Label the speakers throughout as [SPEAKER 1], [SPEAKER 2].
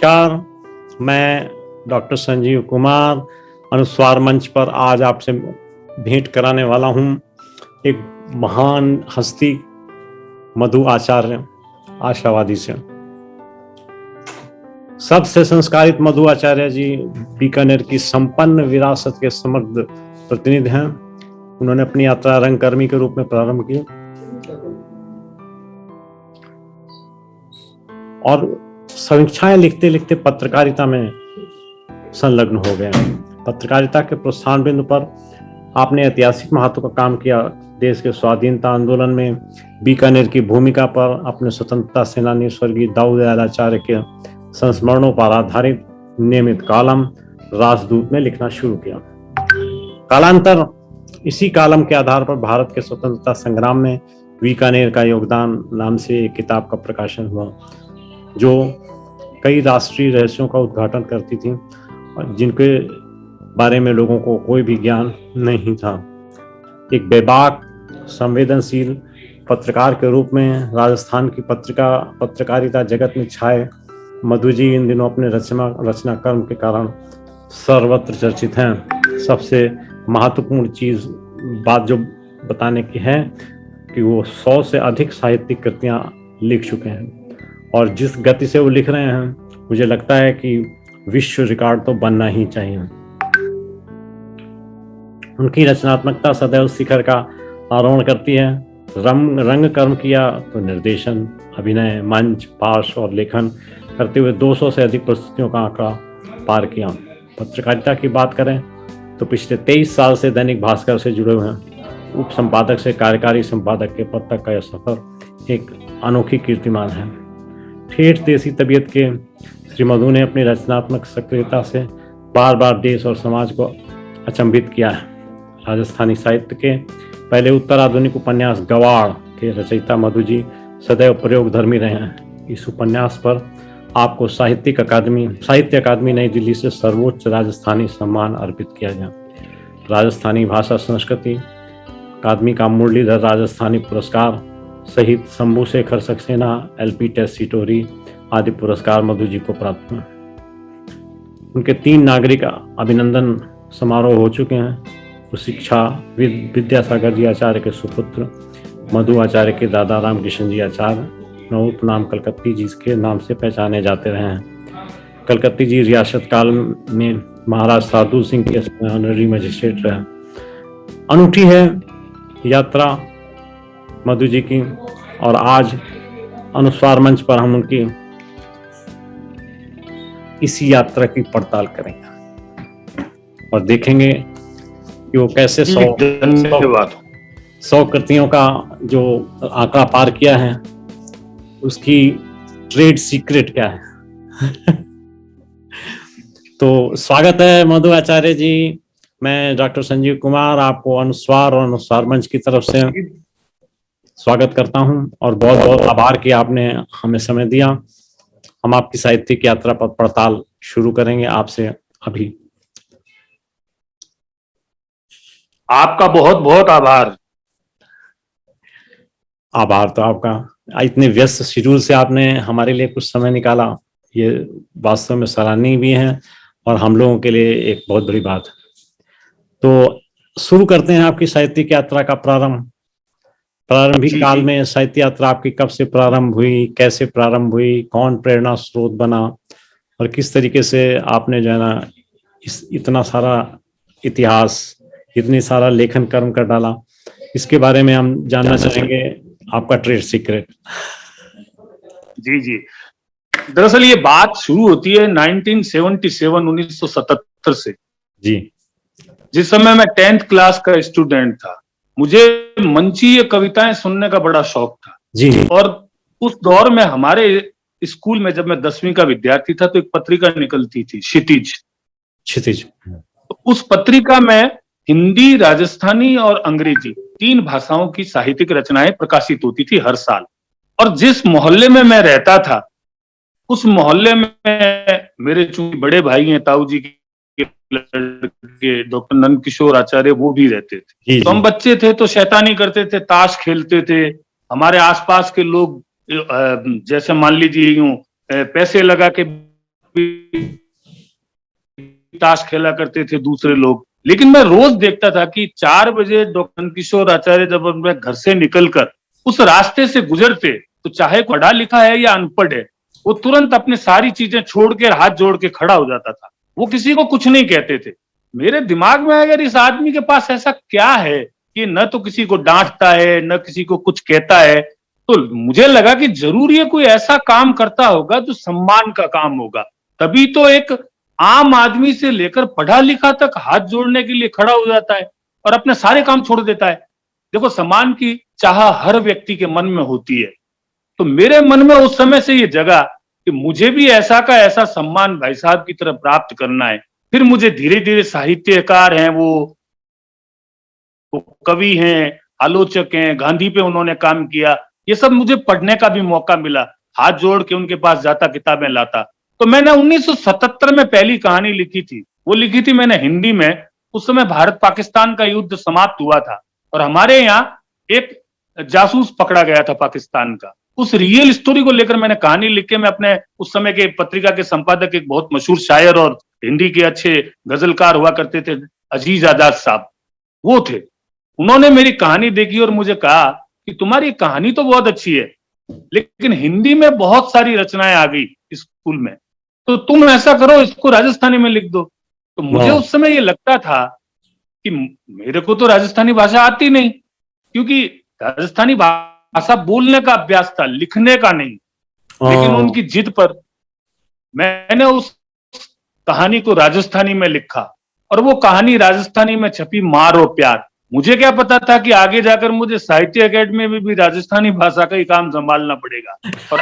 [SPEAKER 1] नमस्कार, मैं डॉक्टर संजीव कुमार अनुस्वार मंच पर आज आपसे भेंट कराने वाला हूं एक महान हस्ती मधु आचार्य आशावादी से। सबसे संस्कारित मधु आचार्य जी बीकानेर की संपन्न विरासत के समृद्ध प्रतिनिधि हैं। उन्होंने अपनी यात्रा रंगकर्मी के रूप में प्रारंभ की और समीक्षाएं लिखते लिखते पत्रकारिता में संलग्न हो गए। पत्रकारिता के प्रस्थान बिंदु पर आपने ऐतिहासिक महत्व का काम किया। देश के स्वाधीनता आंदोलन में बीकानेर की भूमिका पर अपने स्वतंत्रता सेनानी स्वर्गीय दाऊद दयाल आचार्य के संस्मरणों पर आधारित नियमित कॉलम राजदूत में लिखना शुरू किया। कालांतर इसी कॉलम के आधार पर भारत के स्वतंत्रता संग्राम में बीकानेर का योगदान नाम से एक किताब का प्रकाशन हुआ, जो कई राष्ट्रीय रहस्यों का उद्घाटन करती थी और जिनके बारे में लोगों को कोई भी ज्ञान नहीं था। एक बेबाक संवेदनशील पत्रकार के रूप में राजस्थान की पत्रकारिता जगत में छाए मधु जी इन दिनों अपने रचना कर्म के कारण सर्वत्र चर्चित हैं। सबसे महत्वपूर्ण बात जो बताने की है कि वो 100 से अधिक साहित्यिक कृतियां लिख चुके हैं और जिस गति से वो लिख रहे हैं मुझे लगता है कि विश्व रिकॉर्ड तो बनना ही चाहिए। उनकी रचनात्मकता सदैव शिखर का आरोहण करती है। रंग कर्म किया तो निर्देशन, अभिनय, मंच, पार्श्व और लेखन करते हुए 200 से अधिक प्रस्तुतियों का आंकड़ा पार किया। पत्रकारिता की बात करें तो पिछले 23 साल से दैनिक भास्कर से जुड़े हुए हैं। उप संपादक से कार्यकारी संपादक के पद तक का यह सफर एक अनोखी कीर्तिमान है। ठेठ देसी तबीयत के श्री मधु ने अपनी रचनात्मक सक्रियता से बार बार देश और समाज को अचंभित किया है। राजस्थानी साहित्य के पहले उत्तर आधुनिक उपन्यास गवाड़ के रचयिता मधु जी सदैव प्रयोगधर्मी रहे हैं। इस उपन्यास पर आपको साहित्य अकादमी नई दिल्ली से सर्वोच्च राजस्थानी सम्मान अर्पित किया गया। राजस्थानी भाषा संस्कृति अकादमी का मुरलीधर राजस्थानी पुरस्कार सहित शंभू शेखर सक्सेना, LP टेस्सीटोरी आदि पुरस्कार मधु जी को प्राप्त हुए। उनके 3 नागरिक अभिनंदन समारोह हो चुके हैं। वो विद्यासागर जी आचार्य के सुपुत्र, मधु आचार्य के दादा राम किशन जी आचार्य, उपनाम कलकत्ती जी के नाम से पहचाने जाते रहे हैं। कलकत्ती जी रियासत काल में महाराज साधु सिंह के ऑनररी मजिस्ट्रेट रहे। अनूठी है यात्रा मधु जी की और आज अनुस्वार मंच पर हम उनकी इसी यात्रा की पड़ताल करेंगे और देखेंगे कि वो कैसे 100 कृतियों का जो आंकड़ा पार किया है उसकी ट्रेड सीक्रेट क्या है। तो स्वागत है मधु आचार्य जी। मैं डॉक्टर संजीव कुमार आपको अनुस्वार और अनुस्वार मंच की तरफ से स्वागत करता हूं और बहुत बहुत आभार कि आपने हमें समय दिया। हम आपकी साहित्यिक यात्रा पर पड़ताल शुरू करेंगे आपसे अभी।
[SPEAKER 2] आपका बहुत बहुत आभार
[SPEAKER 1] तो आपका। इतने व्यस्त शेड्यूल से आपने हमारे लिए कुछ समय निकाला, ये वास्तव में सराहनीय भी है और हम लोगों के लिए एक बहुत बड़ी बात है। तो शुरू करते हैं आपकी साहित्यिक यात्रा का प्रारंभिक काल में साहित्य यात्रा आपकी कब से प्रारंभ हुई, कैसे प्रारंभ हुई, कौन प्रेरणा स्रोत बना और किस तरीके से आपने जो है ना इतना सारा इतिहास, इतनी सारा लेखन कर्म कर डाला, इसके बारे में हम जानना चाहेंगे। आपका ट्रेड सीक्रेट।
[SPEAKER 2] जी दरअसल ये बात शुरू होती है 1977 से जी, जिस समय मैं 10th क्लास का स्टूडेंट था। मुझे मंचीय कविताएं सुनने का बड़ा शौक था जी। और उस दौर में हमारे स्कूल में जब मैं 10वीं का विद्यार्थी था तो एक पत्रिका निकलती थी, क्षितिज। तो उस पत्रिका में हिंदी, राजस्थानी और अंग्रेजी 3 भाषाओं की साहित्यिक रचनाएं प्रकाशित होती थी हर साल। और जिस मोहल्ले में मैं रहता था उस मोहल्ले में मेरे चूंकि बड़े भाई हैं, ताऊ जी के लड़के डॉक्टर नंद किशोर आचार्य, वो भी रहते थे। तो हम बच्चे थे तो शैतानी करते थे, ताश खेलते थे। हमारे आसपास के लोग जैसे मान लीजिए यूं पैसे लगा के ताश खेला करते थे दूसरे लोग, लेकिन मैं रोज देखता था कि 4 बजे डॉक्टर किशोर आचार्य जब अपने घर से निकलकर उस रास्ते से गुजरते, तो चाहे पढ़ा लिखा है या अनपढ़ है, वो तुरंत अपने सारी चीजें छोड़ के हाथ जोड़ के खड़ा हो जाता था। वो किसी को कुछ नहीं कहते थे। मेरे दिमाग में अगर इस आदमी के पास ऐसा क्या है कि न तो किसी को डांटता है, न किसी को कुछ कहता है, तो मुझे लगा कि जरूर ये कोई ऐसा काम करता होगा जो सम्मान का काम होगा। तभी तो एक आम आदमी से लेकर पढ़ा लिखा तक हाथ जोड़ने के लिए खड़ा हो जाता है और अपने सारे काम छोड़ देता है। देखो, सम्मान की चाह हर व्यक्ति के मन में होती है, तो मेरे मन में उस समय से ये जगा कि मुझे भी ऐसा का ऐसा सम्मान भाई साहब की तरफ प्राप्त करना है। फिर मुझे धीरे धीरे साहित्यकार हैं वो कवि हैं, आलोचक हैं, गांधी पे उन्होंने काम किया, ये सब मुझे पढ़ने का भी मौका मिला। हाथ जोड़ के उनके पास जाता, किताबें लाता। तो मैंने 1977 में पहली कहानी लिखी थी, वो लिखी थी मैंने हिंदी में। उस समय भारत पाकिस्तान का युद्ध समाप्त हुआ था और हमारे यहाँ एक जासूस पकड़ा गया था पाकिस्तान का। उस रियल स्टोरी को लेकर मैंने कहानी लिख के मैं अपने उस समय के पत्रिका के संपादक, एक बहुत मशहूर शायर और हिंदी के अच्छे गजलकार हुआ करते थे, अजीज आजाद साहब, वो थे। उन्होंने मेरी कहानी देखी और मुझे कहा कि तुम्हारी कहानी तो बहुत अच्छी है, लेकिन हिंदी में बहुत सारी रचनाएं आ गई स्कूल में, तो तुम ऐसा करो, इसको राजस्थानी में लिख दो। तो मुझे उस समय ये लगता था कि मेरे को तो राजस्थानी भाषा आती नहीं, क्योंकि राजस्थानी भाषा बोलने का अभ्यास था, लिखने का नहीं। लेकिन उनकी जिद पर मैंने उस कहानी को राजस्थानी में लिखा और वो कहानी राजस्थानी में छपी, मार और प्यार। मुझे क्या पता था कि आगे जाकर मुझे साहित्य अकेडमी में भी राजस्थानी भाषा का ही काम संभालना पड़ेगा। और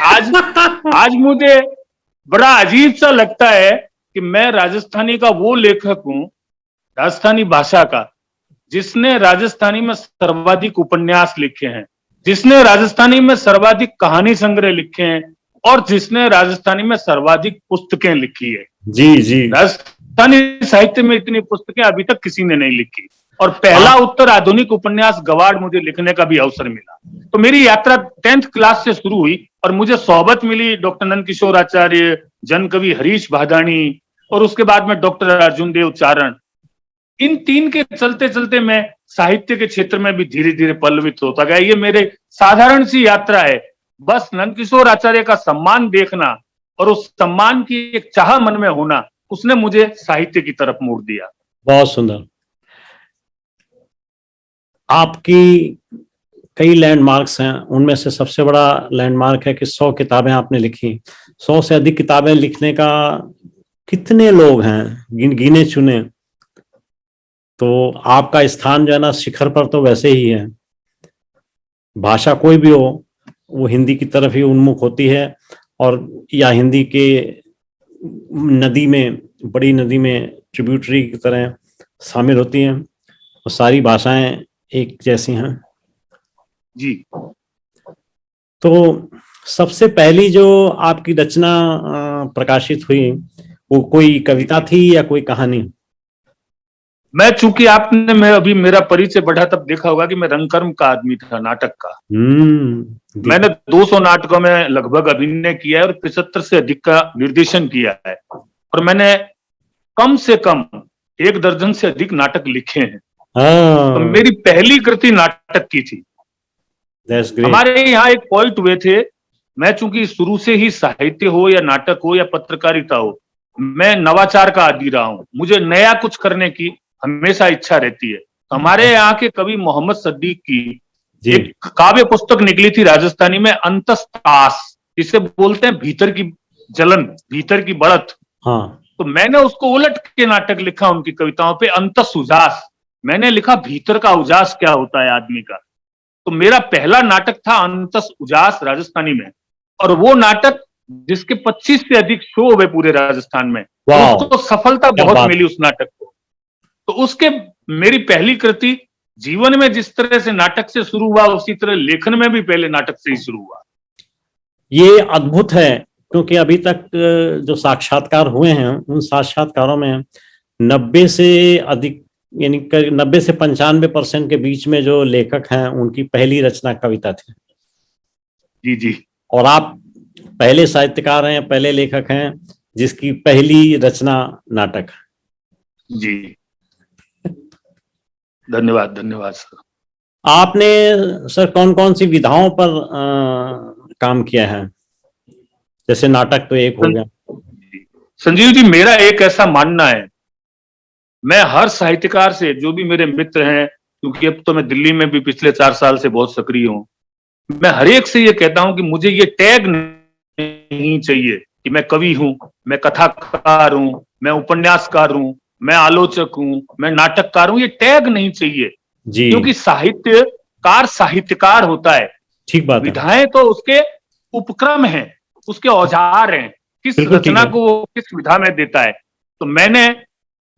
[SPEAKER 2] आज मुझे बड़ा अजीब सा लगता है कि मैं राजस्थानी का वो लेखक हूं, राजस्थानी भाषा का, जिसने राजस्थानी में सर्वाधिक उपन्यास लिखे हैं, जिसने राजस्थानी में सर्वाधिक कहानी संग्रह लिखे हैं और जिसने राजस्थानी में सर्वाधिक पुस्तकें लिखी है। जी, राजस्थानी साहित्य में इतनी पुस्तकें अभी तक किसी ने नहीं लिखी। और पहला उत्तर आधुनिक उपन्यास गवाड़ मुझे लिखने का भी अवसर मिला। तो मेरी यात्रा 10th क्लास से शुरू हुई और मुझे सोहबत मिली डॉक्टर नंदकिशोर आचार्य, जन कवि हरीश भादानी और उसके बाद में डॉक्टर अर्जुन देव चारण। इन तीन के चलते चलते मैं साहित्य के क्षेत्र में भी धीरे धीरे पल्लवित होता गया। ये मेरे साधारण सी यात्रा है, बस नंदकिशोर आचार्य का सम्मान देखना और उस सम्मान की एक चाह मन में होना, उसने मुझे साहित्य की तरफ मोड़ दिया।
[SPEAKER 1] बहुत सुंदर। आपकी कई लैंडमार्क्स हैं, उनमें से सबसे बड़ा लैंडमार्क है कि 100 किताबें आपने लिखी। 100 से अधिक किताबें लिखने का कितने लोग हैं, गिने चुने? तो आपका स्थान जो है ना, शिखर पर तो वैसे ही है। भाषा कोई भी हो, वो हिंदी की तरफ ही उन्मुख होती है, और या हिंदी के नदी में, बड़ी नदी में ट्रिब्यूटरी की तरह शामिल होती हैं, और सारी भाषाएं एक जैसी हैं।
[SPEAKER 2] जी।
[SPEAKER 1] तो सबसे पहली जो आपकी रचना प्रकाशित हुई, वो कोई कविता थी या कोई कहानी?
[SPEAKER 2] मैं, चूंकि आपने अभी मेरा परिचय बढ़ा तब देखा होगा कि मैं रंगकर्म का आदमी था, नाटक का। मैंने 200 नाटकों में लगभग अभिनय किया है और 75 से अधिक का निर्देशन किया है, और मैंने कम से कम 1 दर्जन से अधिक नाटक लिखे हैं। तो मेरी पहली कृति नाटक की थी। हमारे यहाँ एक पॉइंट हुए थे, मैं चूंकि शुरू से ही साहित्य हो या नाटक हो या पत्रकारिता हो, मैं नवाचार का आदी रहा हूं। मुझे नया कुछ करने की हमेशा इच्छा रहती है। तो हमारे यहाँ के कवि मोहम्मद सद्दीक की एक काव्य पुस्तक निकली थी राजस्थानी में, अंतस्तास, जिसे बोलते हैं भीतर की जलन, भीतर की बढ़त। तो मैंने उसको उलट के नाटक लिखा उनकी कविताओं पे, अंतस उजास। मैंने लिखा भीतर का उजास क्या होता है आदमी का। तो मेरा पहला नाटक था अंतस उजास राजस्थानी में, और वो नाटक जिसके 25 से अधिक शो हुए पूरे राजस्थान में, उसको सफलता बहुत मिली उस नाटक को। तो उसके मेरी पहली कृति जीवन में जिस तरह से नाटक से शुरू हुआ, उसी तरह लेखन में भी पहले नाटक से ही शुरू हुआ।
[SPEAKER 1] ये अद्भुत है, क्योंकि अभी तक जो साक्षात्कार हुए हैं, उन साक्षात्कारों में 90 से अधिक, यानी 90 से 95% के बीच में जो लेखक हैं, उनकी पहली रचना कविता थी।
[SPEAKER 2] जी जी।
[SPEAKER 1] और आप पहले साहित्यकार हैं, पहले लेखक हैं जिसकी पहली रचना नाटक।
[SPEAKER 2] जी, धन्यवाद धन्यवाद सर।
[SPEAKER 1] आपने सर कौन कौन सी विधाओं पर काम किया है? जैसे नाटक तो एक हो गया।
[SPEAKER 2] संजीव जी, मेरा एक ऐसा मानना है, मैं हर साहित्यकार से, जो भी मेरे मित्र हैं, क्योंकि अब तो मैं दिल्ली में भी पिछले 4 साल से बहुत सक्रिय हूं, मैं हर एक से ये कहता हूं कि मुझे ये टैग नहीं चाहिए कि मैं कवि हूं, मैं कथाकार हूं, मैं उपन्यासकार हूं, मैं आलोचक हूं, मैं नाटककार हूं, ये टैग नहीं चाहिए
[SPEAKER 1] जी।
[SPEAKER 2] क्योंकि साहित्यकार साहित्यकार होता है।
[SPEAKER 1] ठीक बात है।
[SPEAKER 2] विधाएं तो उसके उपक्रम हैं, उसके औजार हैं, किस रचना को वो किस विधा में देता है। तो मैंने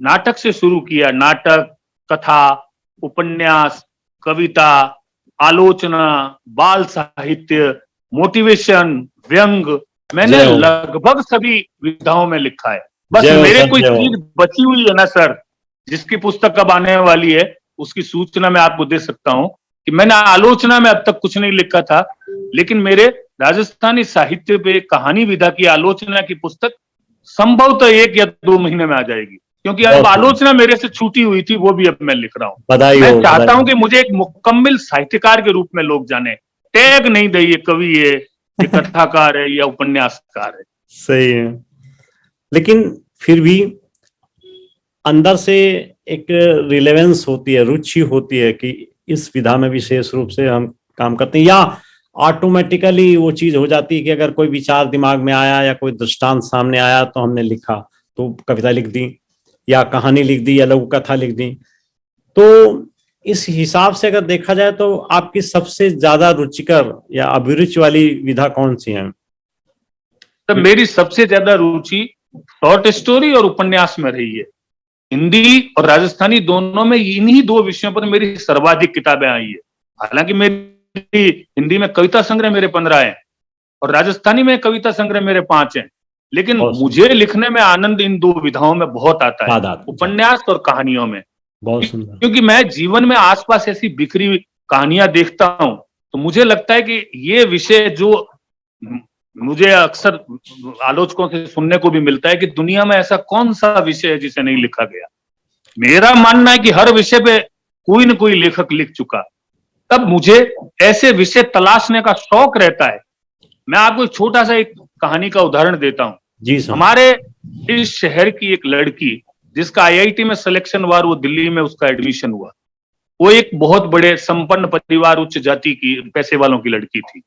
[SPEAKER 2] नाटक से शुरू किया, नाटक, कथा, उपन्यास, कविता, आलोचना, बाल साहित्य, मोटिवेशन, व्यंग, मैंने लगभग सभी विधाओं में लिखा है। बस मेरे कोई चीज बची हुई है ना सर, जिसकी पुस्तक अब आने वाली है, उसकी सूचना मैं आपको दे सकता हूं कि मैंने आलोचना में अब तक कुछ नहीं लिखा था, लेकिन मेरे राजस्थानी साहित्य पे कहानी विधा की आलोचना की पुस्तक संभवतः 1 या 2 महीने में आ जाएगी, क्योंकि अब आलोचना मेरे से छूटी हुई थी, वो भी अब मैं लिख रहा हूँ। मैं चाहता हूं कि मुझे एक मुकम्मल साहित्यकार के रूप में लोग जाने, टैग नहीं दे ये कवि है, ये कथाकार है या उपन्यासकार है।
[SPEAKER 1] सही है, लेकिन फिर भी अंदर से एक रिलेवेंस होती है, रुचि होती है कि इस विधा में विशेष रूप से हम काम करते हैं, या ऑटोमेटिकली वो चीज हो जाती है कि अगर कोई विचार दिमाग में आया या कोई दृष्टांत सामने आया तो हमने लिखा, तो कविता लिख दी या कहानी लिख दी या लघु कथा लिख दी। तो इस हिसाब से अगर देखा जाए तो आपकी सबसे ज्यादा रुचिकर या अभिरुचि वाली विधा कौन सी है?
[SPEAKER 2] तो मेरी सबसे ज्यादा रुचि शॉर्ट स्टोरी और उपन्यास में रही है। हिंदी और राजस्थानी दोनों में इन्हीं 2 विषयों पर मेरी सर्वाधिक किताबें आई है। हालांकि मेरी हिंदी में कविता संग्रह मेरे 15 हैं और राजस्थानी में कविता संग्रह मेरे 5 हैं, लेकिन मुझे लिखने में आनंद इन 2 विधाओं में बहुत आता है, उपन्यास और कहानियों में। बहुत सुंदर, क्योंकि मैं जीवन में आसपास ऐसी बिखरी हुई कहानियां देखता हूं, तो मुझे लगता है कि ये विषय जो मुझे अक्सर आलोचकों से सुनने को भी मिलता है कि दुनिया में ऐसा कौन सा विषय है जिसे नहीं लिखा गया। मेरा मानना है कि हर विषय पे कोई न कोई लेखक लिख चुका, तब मुझे ऐसे विषय तलाशने का शौक रहता है। मैं आपको एक छोटा सा एक कहानी का उदाहरण देता हूं। जी सर। हमारे इस शहर की एक लड़की जिसका IIT में सिलेक्शन हुआ, वो दिल्ली में उसका एडमिशन हुआ, वो एक बहुत बड़े संपन्न परिवार, उच्च जाति की, पैसे वालों की लड़की थी।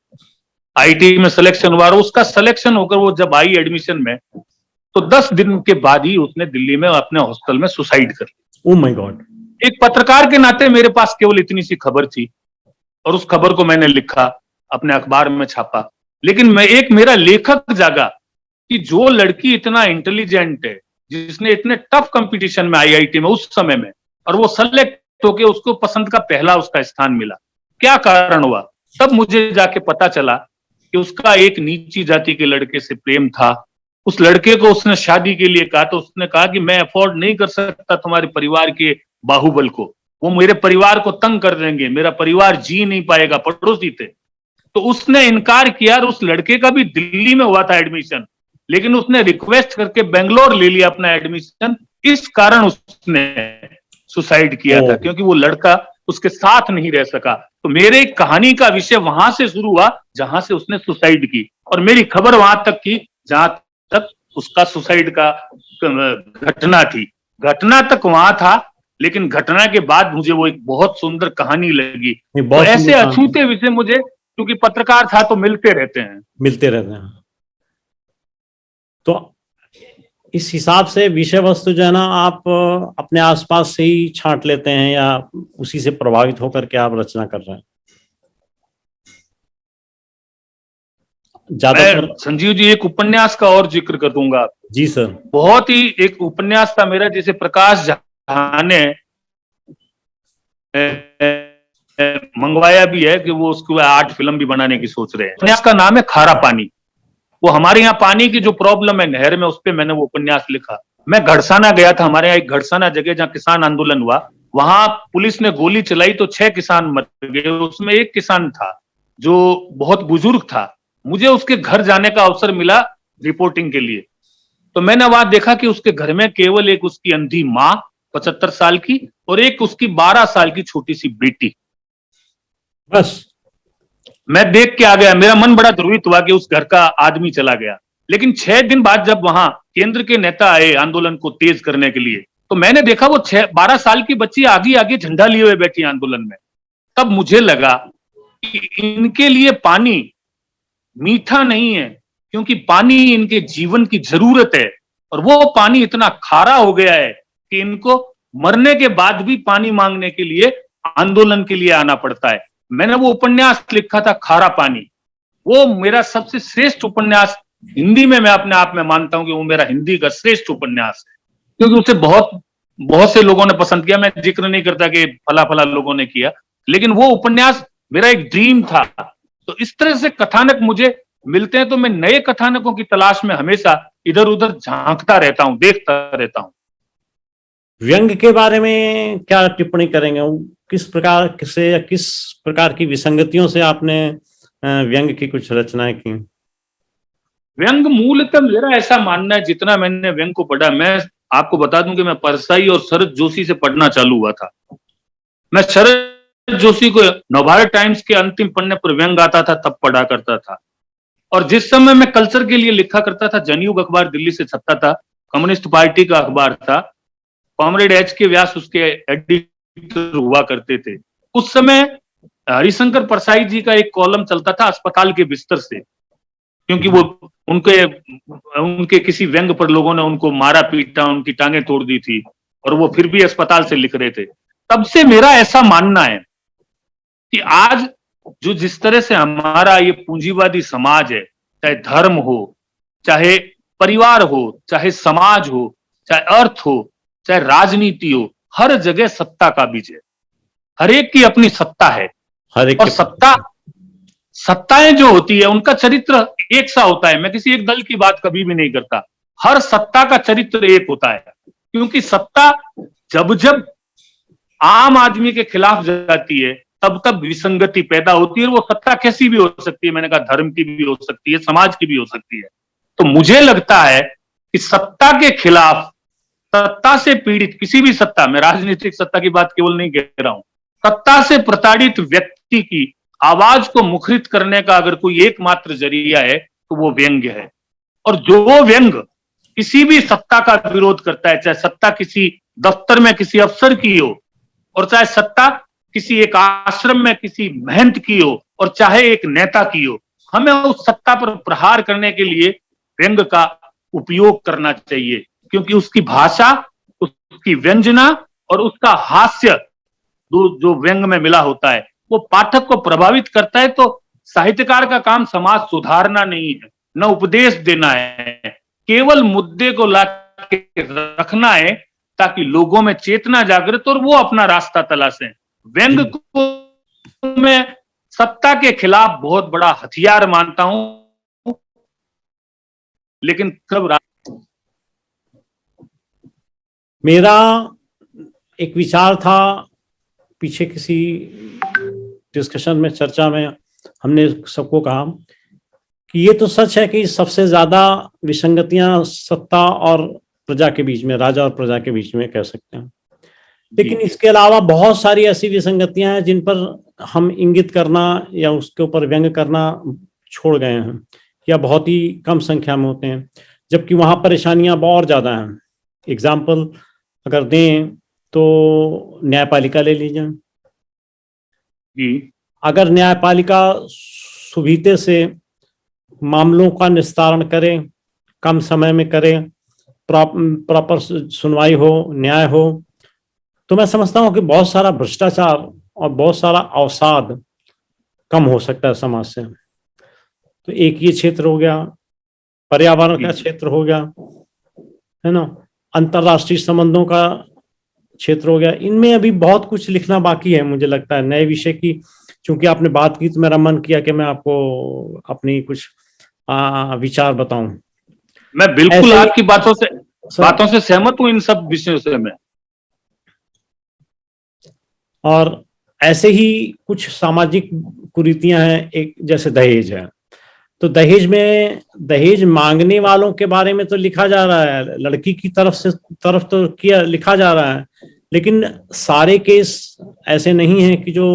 [SPEAKER 2] IIT में सिलेक्शन हुआ, उसका सिलेक्शन होकर वो जब आई एडमिशन में, तो 10 दिन के बाद ही उसने दिल्ली में अपने हॉस्टल में सुसाइड कर ली। Oh my God. एक पत्रकार के नाते मेरे पास केवल इतनी सी खबर थी और उस खबर को मैंने लिखा, अपने अखबार में छापा, लेकिन मेरा लेखक जागा कि जो लड़की इतना इंटेलिजेंट है, जिसने इतने टफ कंपटीशन में IIT में उस समय में, और वो सेलेक्ट होके उसको पसंद का पहला उसका स्थान मिला, क्या कारण हुआ? तब मुझे जाके पता चला कि उसका एक नीची जाति के लड़के से प्रेम था। उस लड़के को उसने शादी के लिए कहा, तो उसने कहा कि मैं अफोर्ड नहीं कर सकता तुम्हारे परिवार के बाहुबल को, वो मेरे परिवार को तंग कर देंगे, मेरा परिवार जी नहीं पाएगा, पड़ोसी थे। तो उसने इनकार किया और उस लड़के का भी दिल्ली में हुआ था एडमिशन, लेकिन उसने रिक्वेस्ट करके बेंगलोर ले लिया अपना एडमिशन। इस कारण उसने सुसाइड किया था, क्योंकि वो लड़का उसके साथ नहीं रह सका। तो मेरे कहानी का विषय वहां से शुरू हुआ जहां से उसने सुसाइड की, और मेरी खबर वहां तक की जहां तक उसका सुसाइड का घटना थी। घटना तक वहां था, लेकिन घटना के बाद मुझे वो एक बहुत सुंदर कहानी लगी। तो ऐसे अछूते विषय मुझे, क्योंकि पत्रकार था, तो मिलते रहते हैं।
[SPEAKER 1] तो इस हिसाब से विषय वस्तु जो है ना, आप अपने आसपास से ही छांट लेते हैं या उसी से प्रभावित होकर के आप रचना कर रहे हैं?
[SPEAKER 2] ज्यादातर संजीव जी एक उपन्यास का और जिक्र कर दूंगा।
[SPEAKER 1] जी सर।
[SPEAKER 2] बहुत ही एक उपन्यास था मेरा, जिसे प्रकाश झा ने मंगवाया भी है कि वो उसको आर्ट फिल्म भी बनाने की सोच रहे हैं। उपन्यास का नाम है खारा पानी। वो हमारे यहाँ पानी की जो प्रॉब्लम है नहर में, उस पर मैंने वो उपन्यास लिखा। मैं घड़साना गया था, हमारे यहाँ एक घड़साना जगह जहाँ किसान आंदोलन हुआ, वहां पुलिस ने गोली चलाई तो 6 किसान मर गए। उसमें एक किसान था जो बहुत बुजुर्ग था। मुझे उसके घर जाने का अवसर मिला रिपोर्टिंग के लिए। तो मैंने वहां देखा कि उसके घर में केवल एक उसकी अंधी माँ 75 साल की और एक उसकी 12 साल की छोटी सी बेटी।
[SPEAKER 1] बस
[SPEAKER 2] मैं देख के आ गया, मेरा मन बड़ा द्रवित हुआ कि उस घर का आदमी चला गया। लेकिन 6 दिन बाद जब वहां केंद्र के नेता आए आंदोलन को तेज करने के लिए, तो मैंने देखा वो 12 साल की बच्ची आगे आगे झंडा लिए हुए बैठी आंदोलन में। तब मुझे लगा कि इनके लिए पानी मीठा नहीं है, क्योंकि पानी इनके जीवन की जरूरत है, और वो पानी इतना खारा हो गया है कि इनको मरने के बाद भी पानी मांगने के लिए आंदोलन के लिए आना पड़ता है। मैंने वो उपन्यास लिखा था खारा पानी, वो मेरा सबसे श्रेष्ठ उपन्यास हिंदी में, मैं अपने आप में मानता हूं कि वो मेरा हिंदी का श्रेष्ठ उपन्यास है, क्योंकि उसे बहुत बहुत से लोगों ने पसंद किया। मैं जिक्र नहीं करता कि फला फला लोगों ने किया, लेकिन वो उपन्यास मेरा एक ड्रीम था। तो इस तरह से कथानक मुझे मिलते हैं तो मैं नए कथानकों की तलाश में हमेशा इधर उधर झांकता रहता हूं, देखता रहता हूं।
[SPEAKER 1] व्यंग के बारे में क्या टिप्पणी करेंगे? किस प्रकार से या किस प्रकार की विसंगतियों से आपने व्यंग की कुछ रचनाएं की?
[SPEAKER 2] व्यंग मूलतः मेरा ऐसा मानना है, जितना मैंने व्यंग को पढ़ा, मैं आपको बता दूं कि मैं परसाई और शरद जोशी से पढ़ना चालू हुआ था। मैं शरद जोशी को नवभारत टाइम्स के अंतिम पन्ने पर व्यंग आता था तब पढ़ा करता था, और जिस समय मैं कल्चर के लिए लिखा करता था, जनयुग अखबार दिल्ली से छपता था, कम्युनिस्ट पार्टी का अखबार था, कॉमरेड एच के व्यास उसके एडिटर हुआ करते थे। उस समय हरिशंकर परसाई जी का एक कॉलम चलता था अस्पताल के बिस्तर से, क्योंकि वो उनके किसी व्यंग पर लोगों ने उनको मारा पीटा, उनकी टांगें तोड़ दी थी, और वो फिर भी अस्पताल से लिख रहे थे। तब से मेरा ऐसा मानना है कि आज जो जिस तरह से हमारा ये पूंजीवादी समाज है, चाहे धर्म हो, चाहे परिवार हो, चाहे समाज हो, चाहे अर्थ हो, चाहे राजनीति हो, हर जगह सत्ता का बीज है। हर एक की अपनी सत्ता है,
[SPEAKER 1] हर एक
[SPEAKER 2] और सत्ताएं जो होती है उनका चरित्र एक सा होता है। मैं किसी एक दल की बात कभी भी नहीं करता, हर सत्ता का चरित्र एक होता है, क्योंकि सत्ता जब जब आम आदमी के खिलाफ जाती है तब तब विसंगति पैदा होती है। वो सत्ता कैसी भी हो सकती है, मैंने कहा धर्म की भी हो सकती है, समाज की भी हो सकती है। तो मुझे लगता है कि सत्ता के खिलाफ, सत्ता से पीड़ित किसी भी सत्ता, मैं राजनीतिक सत्ता की बात केवल नहीं कह रहा हूं, सत्ता से प्रताड़ित व्यक्ति की आवाज को मुखरित करने का अगर कोई एकमात्र जरिया है तो वो व्यंग्य है। और जो व्यंग किसी भी सत्ता का विरोध करता है, चाहे सत्ता किसी दफ्तर में किसी अफसर की हो, और चाहे सत्ता किसी एक आश्रम में किसी महंत की हो, और चाहे एक नेता की हो, हमें उस सत्ता पर प्रहार करने के लिए व्यंग का उपयोग करना चाहिए, क्योंकि उसकी भाषा, उसकी व्यंजना और उसका हास्य जो व्यंग में मिला होता है वो पाठक को प्रभावित करता है। तो साहित्यकार का काम समाज सुधारना नहीं है, न उपदेश देना है, केवल मुद्दे को ला के रखना है ताकि लोगों में चेतना जागृत और वो अपना रास्ता तलाशें। व्यंग को मैं सत्ता के खिलाफ बहुत बड़ा हथियार मानता हूं, लेकिन कब
[SPEAKER 1] मेरा एक विचार था पीछे किसी डिस्कशन में, चर्चा में हमने सबको कहा कि ये तो सच है कि सबसे ज्यादा विसंगतियां सत्ता और प्रजा के बीच में, राजा और प्रजा के बीच में कह सकते हैं, लेकिन इसके अलावा बहुत सारी ऐसी विसंगतियां हैं जिन पर हम इंगित करना या उसके ऊपर व्यंग करना छोड़ गए हैं, या बहुत ही कम संख्या में होते हैं, जबकि वहां परेशानियां बहुत ज्यादा हैं। एग्जाम्पल अगर दें तो न्यायपालिका ले लीजिए। अगर न्यायपालिका सुविधे से मामलों का निस्तारण करे, कम समय में करे, प्रॉपर सुनवाई हो, न्याय हो, तो मैं समझता हूं कि बहुत सारा भ्रष्टाचार और बहुत सारा अवसाद कम हो सकता है समाज से। तो एक ये क्षेत्र हो गया, पर्यावरण का क्षेत्र हो गया, है ना, अंतरराष्ट्रीय संबंधों का क्षेत्र हो गया। इनमें अभी बहुत कुछ लिखना बाकी है मुझे लगता है, नए विषय की। चूंकि आपने बात की तो मेरा मन किया कि मैं आपको अपनी कुछ विचार बताऊं।
[SPEAKER 2] मैं बिल्कुल आपकी बातों से सहमत हूं इन सब विषयों से मैं।
[SPEAKER 1] और ऐसे ही कुछ सामाजिक कुरीतियां हैं, एक जैसे दहेज है। तो दहेज मांगने वालों के बारे में तो लिखा जा रहा है, लड़की की तरफ तो किया लिखा जा रहा है, लेकिन सारे केस ऐसे नहीं हैं कि जो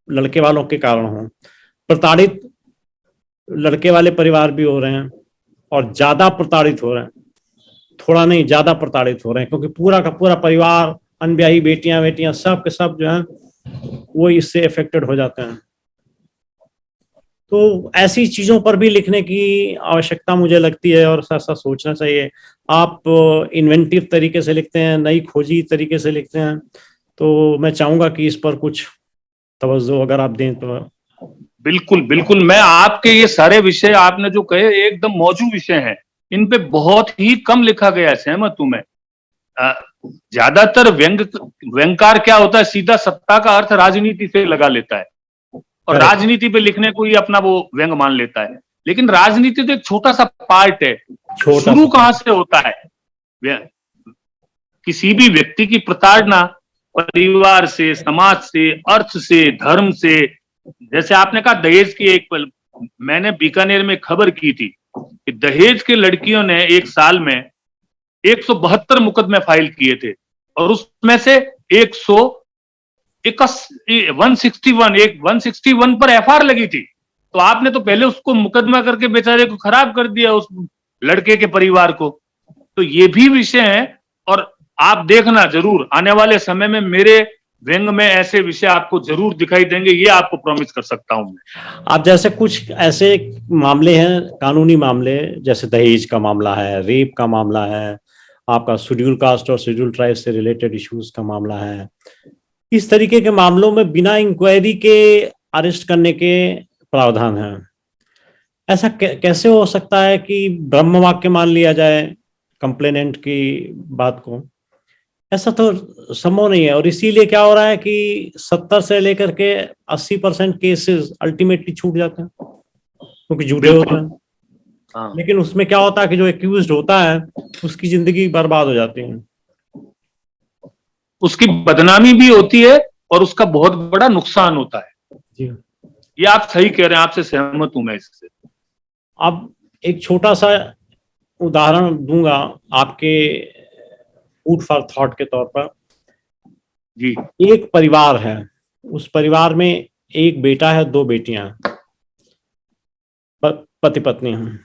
[SPEAKER 1] लड़के वालों के कारण हो। प्रताड़ित लड़के वाले परिवार भी हो रहे हैं और ज्यादा प्रताड़ित हो रहे हैं, थोड़ा नहीं ज्यादा प्रताड़ित हो रहे हैं, क्योंकि पूरा का पूरा परिवार, अनब्याही बेटियां सब के सब जो है वो इससे अफेक्टेड हो जाते हैं। तो ऐसी चीजों पर भी लिखने की आवश्यकता मुझे लगती है और ऐसा सोचना चाहिए। आप इन्वेंटिव तरीके से लिखते हैं, नई खोजी तरीके से लिखते हैं, तो मैं चाहूंगा कि इस पर कुछ तवज्जो अगर आप दें तो।
[SPEAKER 2] बिल्कुल बिल्कुल, मैं आपके ये सारे विषय आपने जो कहे एकदम मौजूद विषय हैं, इन पे बहुत ही कम लिखा गया है, सहमत हूं मैं। ज्यादातर व्यंगकार क्या होता है, सीधा सत्ता का अर्थ राजनीति से लगा लेता है और राजनीति पे लिखने को ही अपना वो व्यंग मान लेता है, लेकिन राजनीति तो एक छोटा सा पार्ट है। शुरू कहां से होता है? किसी भी व्यक्ति की प्रताड़ना परिवार से, समाज से, अर्थ से, धर्म से। जैसे आपने कहा दहेज की, मैंने बीकानेर में खबर की थी कि दहेज के लड़कियों ने एक साल में 172 मुकदमे फाइल किए थे और उसमें से 161 पर एफआईआर लगी थी। तो आपने तो पहले उसको मुकदमा करके बेचारे को खराब कर दिया, उस लड़के के परिवार को। तो ये भी विषय है और आप देखना जरूर आने वाले समय में मेरे व्यंग में ऐसे विषय आपको जरूर दिखाई देंगे, ये आपको प्रॉमिस कर सकता हूं मैं।
[SPEAKER 1] आप जैसे कुछ ऐसे मामले हैं, कानूनी मामले, जैसे दहेज का मामला है, रेप का मामला है, आपका शेड्यूल कास्ट और शेड्यूल ट्राइब से रिलेटेड इश्यूज का मामला है, इस तरीके के मामलों में बिना इंक्वायरी के अरेस्ट करने के प्रावधान है। ऐसा कैसे हो सकता है कि ब्रह्म वाक्य मान लिया जाए कंप्लेनेंट की बात को? ऐसा तो संभव नहीं है। और इसीलिए क्या हो रहा है कि 70 से लेकर के 80% केसेस अल्टीमेटली छूट जाते हैं क्योंकि झूठे होते हैं। लेकिन उसमें क्या होता है कि जो एक्यूज्ड होता है उसकी जिंदगी बर्बाद हो जाती है,
[SPEAKER 2] उसकी बदनामी भी होती है और उसका बहुत बड़ा नुकसान होता है।
[SPEAKER 1] जी,
[SPEAKER 2] ये आप सही कह रहे हैं, आपसे सहमत हूं मैं इससे।
[SPEAKER 1] अब एक छोटा सा उदाहरण दूंगा आपके फूड फॉर थॉट के तौर पर।
[SPEAKER 2] जी,
[SPEAKER 1] एक परिवार है, उस परिवार में एक बेटा है, 2 बेटियां, पति पत्नी हैं।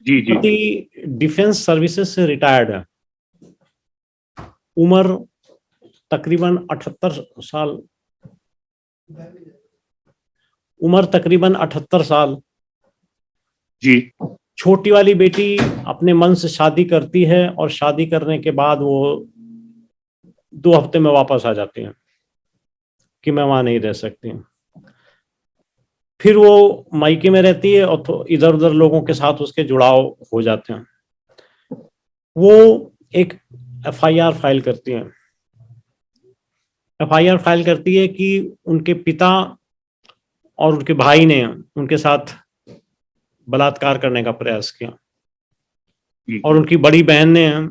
[SPEAKER 2] जी जी।
[SPEAKER 1] पति डिफेंस सर्विसेज से रिटायर्ड है, उम्र तकरीबन 78 साल।
[SPEAKER 2] जी।
[SPEAKER 1] छोटी वाली बेटी अपने मन से शादी करती है और शादी करने के बाद वो 2 हफ्ते में वापस आ जाती है कि मैं वहां नहीं रह सकती। फिर वो मायके में रहती है और तो इधर उधर लोगों के साथ उसके जुड़ाव हो जाते हैं। वो एक एफआईआर फाइल करती है। एफआईआर फाइल करती है कि उनके पिता और उनके भाई ने उनके साथ बलात्कार करने का प्रयास किया और उनकी बड़ी बहन ने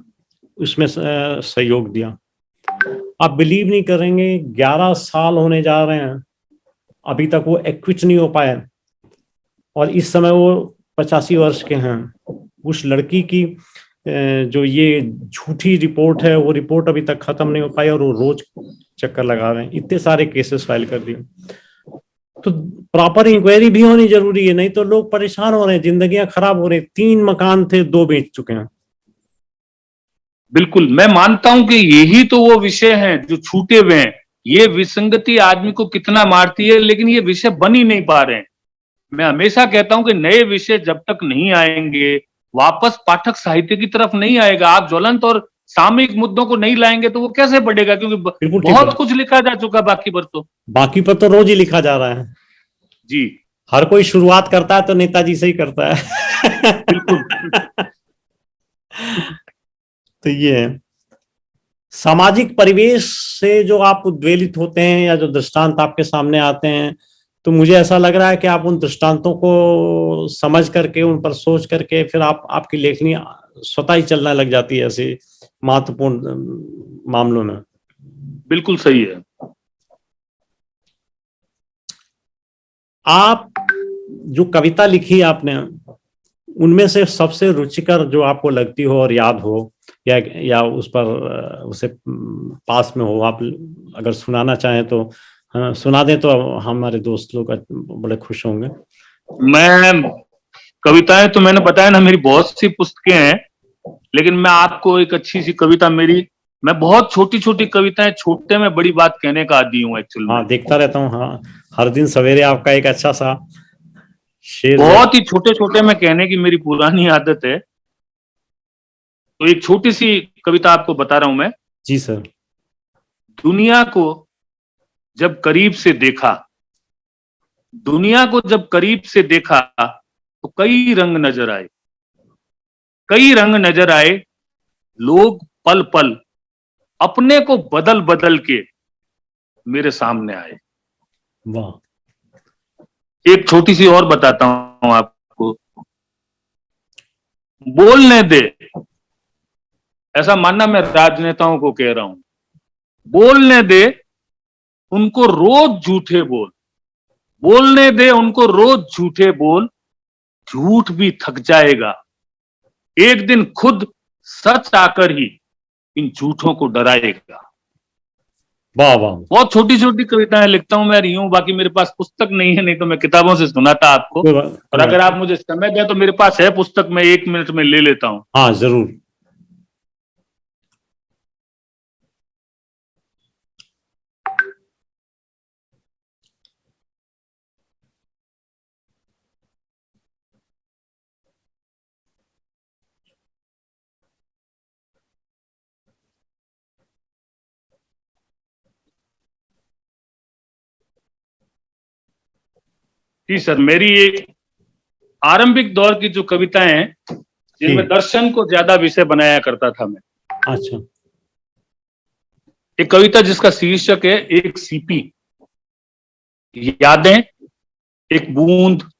[SPEAKER 1] उसमें सहयोग दिया। आप बिलीव नहीं करेंगे, 11 साल होने जा रहे हैं, अभी तक वो एक्विट नहीं हो पाए और इस समय वो 85 वर्ष के हैं। उस लड़की की जो ये झूठी रिपोर्ट है, वो रिपोर्ट अभी तक खत्म नहीं हो पाई और वो रोज चक्कर लगा रहे हैं। इतने सारे केसेस फाइल कर दिए। तो प्रॉपर इंक्वायरी भी होनी जरूरी है, नहीं तो लोग परेशान हो रहे हैं, जिंदगियां खराब हो रही हैं। 3 मकान थे, 2 बेच चुके हैं।
[SPEAKER 2] बिल्कुल, मैं मानता हूं कि यही तो वो विषय हैं जो छूटे हुए हैं। ये विसंगति आदमी को कितना मारती है, लेकिन ये विषय बन ही नहीं पा रहे हैं। मैं हमेशा कहता हूं कि नए विषय जब तक नहीं आएंगे, वापस पाठक साहित्य की तरफ नहीं आएगा, आप ज्वलंत और सामयिक मुद्दों को नहीं लाएंगे तो वो कैसे बढ़ेगा? क्योंकि बहुत कुछ लिखा जा चुका बाकी पर तो
[SPEAKER 1] रोज ही लिखा जा रहा है।
[SPEAKER 2] जी,
[SPEAKER 1] हर कोई शुरुआत करता है तो नेताजी से ही करता है।
[SPEAKER 2] बिल्कुल।
[SPEAKER 1] तो ये है सामाजिक परिवेश से जो आप उद्वेलित होते हैं या जो दृष्टांत आपके सामने आते हैं, तो मुझे ऐसा लग रहा है कि आप उन दृष्टांतों को समझ करके, उन पर सोच करके फिर आपकी लेखनी स्वतः ही चलने लग जाती है ऐसे महत्वपूर्ण मामलों में।
[SPEAKER 2] बिल्कुल सही है।
[SPEAKER 1] आप जो कविता लिखी आपने, उनमें से सबसे रुचिकर जो आपको लगती हो और याद हो, या उस पर उसे पास में हो, आप अगर सुनाना चाहें तो सुना दें, तो हमारे दोस्त लोग बड़े खुश होंगे।
[SPEAKER 2] मैं कविताएं तो मैंने बताया ना, मेरी बहुत सी पुस्तकें हैं, लेकिन मैं आपको एक अच्छी सी कविता मेरी, मैं बहुत छोटी छोटी कविताएं, छोटे में बड़ी बात कहने का आदी हूँ एक्चुअल में।
[SPEAKER 1] हाँ, देखता रहता हूँ। हाँ, हर दिन सवेरे आपका एक अच्छा सा शेर
[SPEAKER 2] बहुत ही छोटे छोटे में कहने की मेरी पुरानी आदत है। तो एक छोटी सी कविता आपको बता रहा हूं मैं।
[SPEAKER 1] जी सर।
[SPEAKER 2] दुनिया को जब करीब से देखा, दुनिया को जब करीब से देखा तो कई रंग नजर आए, कई रंग नजर आए। लोग पल पल अपने को बदल बदल के मेरे सामने आए।
[SPEAKER 1] वाह।
[SPEAKER 2] एक छोटी सी और बताता हूं आपको। बोलने दे, ऐसा मानना मैं राजनेताओं को कह रहा हूं, बोलने दे उनको रोज झूठे बोल, बोलने दे उनको रोज झूठे बोल, झूठ भी थक जाएगा, एक दिन खुद सच आकर ही इन झूठों को डराएगा।
[SPEAKER 1] वाह वाह।
[SPEAKER 2] बहुत छोटी छोटी कविताएं लिखता हूं मैं, रही हूं। बाकी मेरे पास पुस्तक नहीं है, नहीं तो मैं किताबों से सुनाता आपको। और अगर आप मुझे समय दें तो मेरे पास है पुस्तक, मैं 1 मिनट में ले लेता हूं।
[SPEAKER 1] हाँ जरूर।
[SPEAKER 2] जी सर, मेरी एक आरंभिक दौर की जो कविताएं हैं, जिनमें दर्शन को ज्यादा विषय बनाया करता था मैं।
[SPEAKER 1] अच्छा।
[SPEAKER 2] एक कविता जिसका शीर्षक है एक सीपी, यादें, एक बूंद।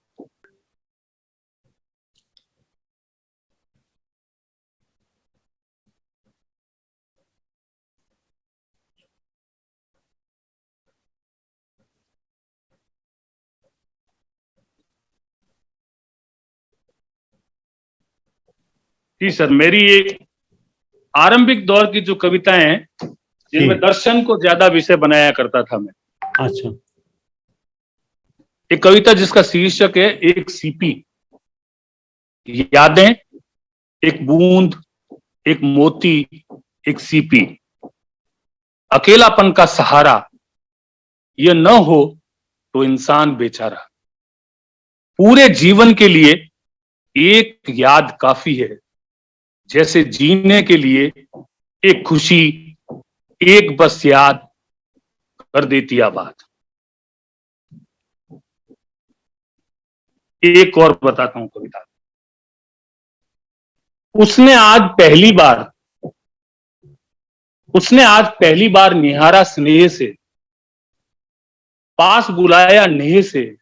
[SPEAKER 2] जी सर, मेरी एक आरंभिक दौर की जो कविताएं हैं, जिनमें दर्शन को ज्यादा विषय बनाया करता था मैं।
[SPEAKER 1] अच्छा।
[SPEAKER 2] एक कविता जिसका शीर्षक है एक सीपी, यादें, एक बूंद, एक मोती, एक सीपी। अकेलापन का सहारा यह न हो तो इंसान बेचारा, पूरे जीवन के लिए एक याद काफी है, जैसे जीने के लिए एक खुशी, एक बस याद कर देती आबाद। एक और बताता हूं कविता। उसने आज पहली बार निहारा स्नेह से, पास बुलाया नेह से,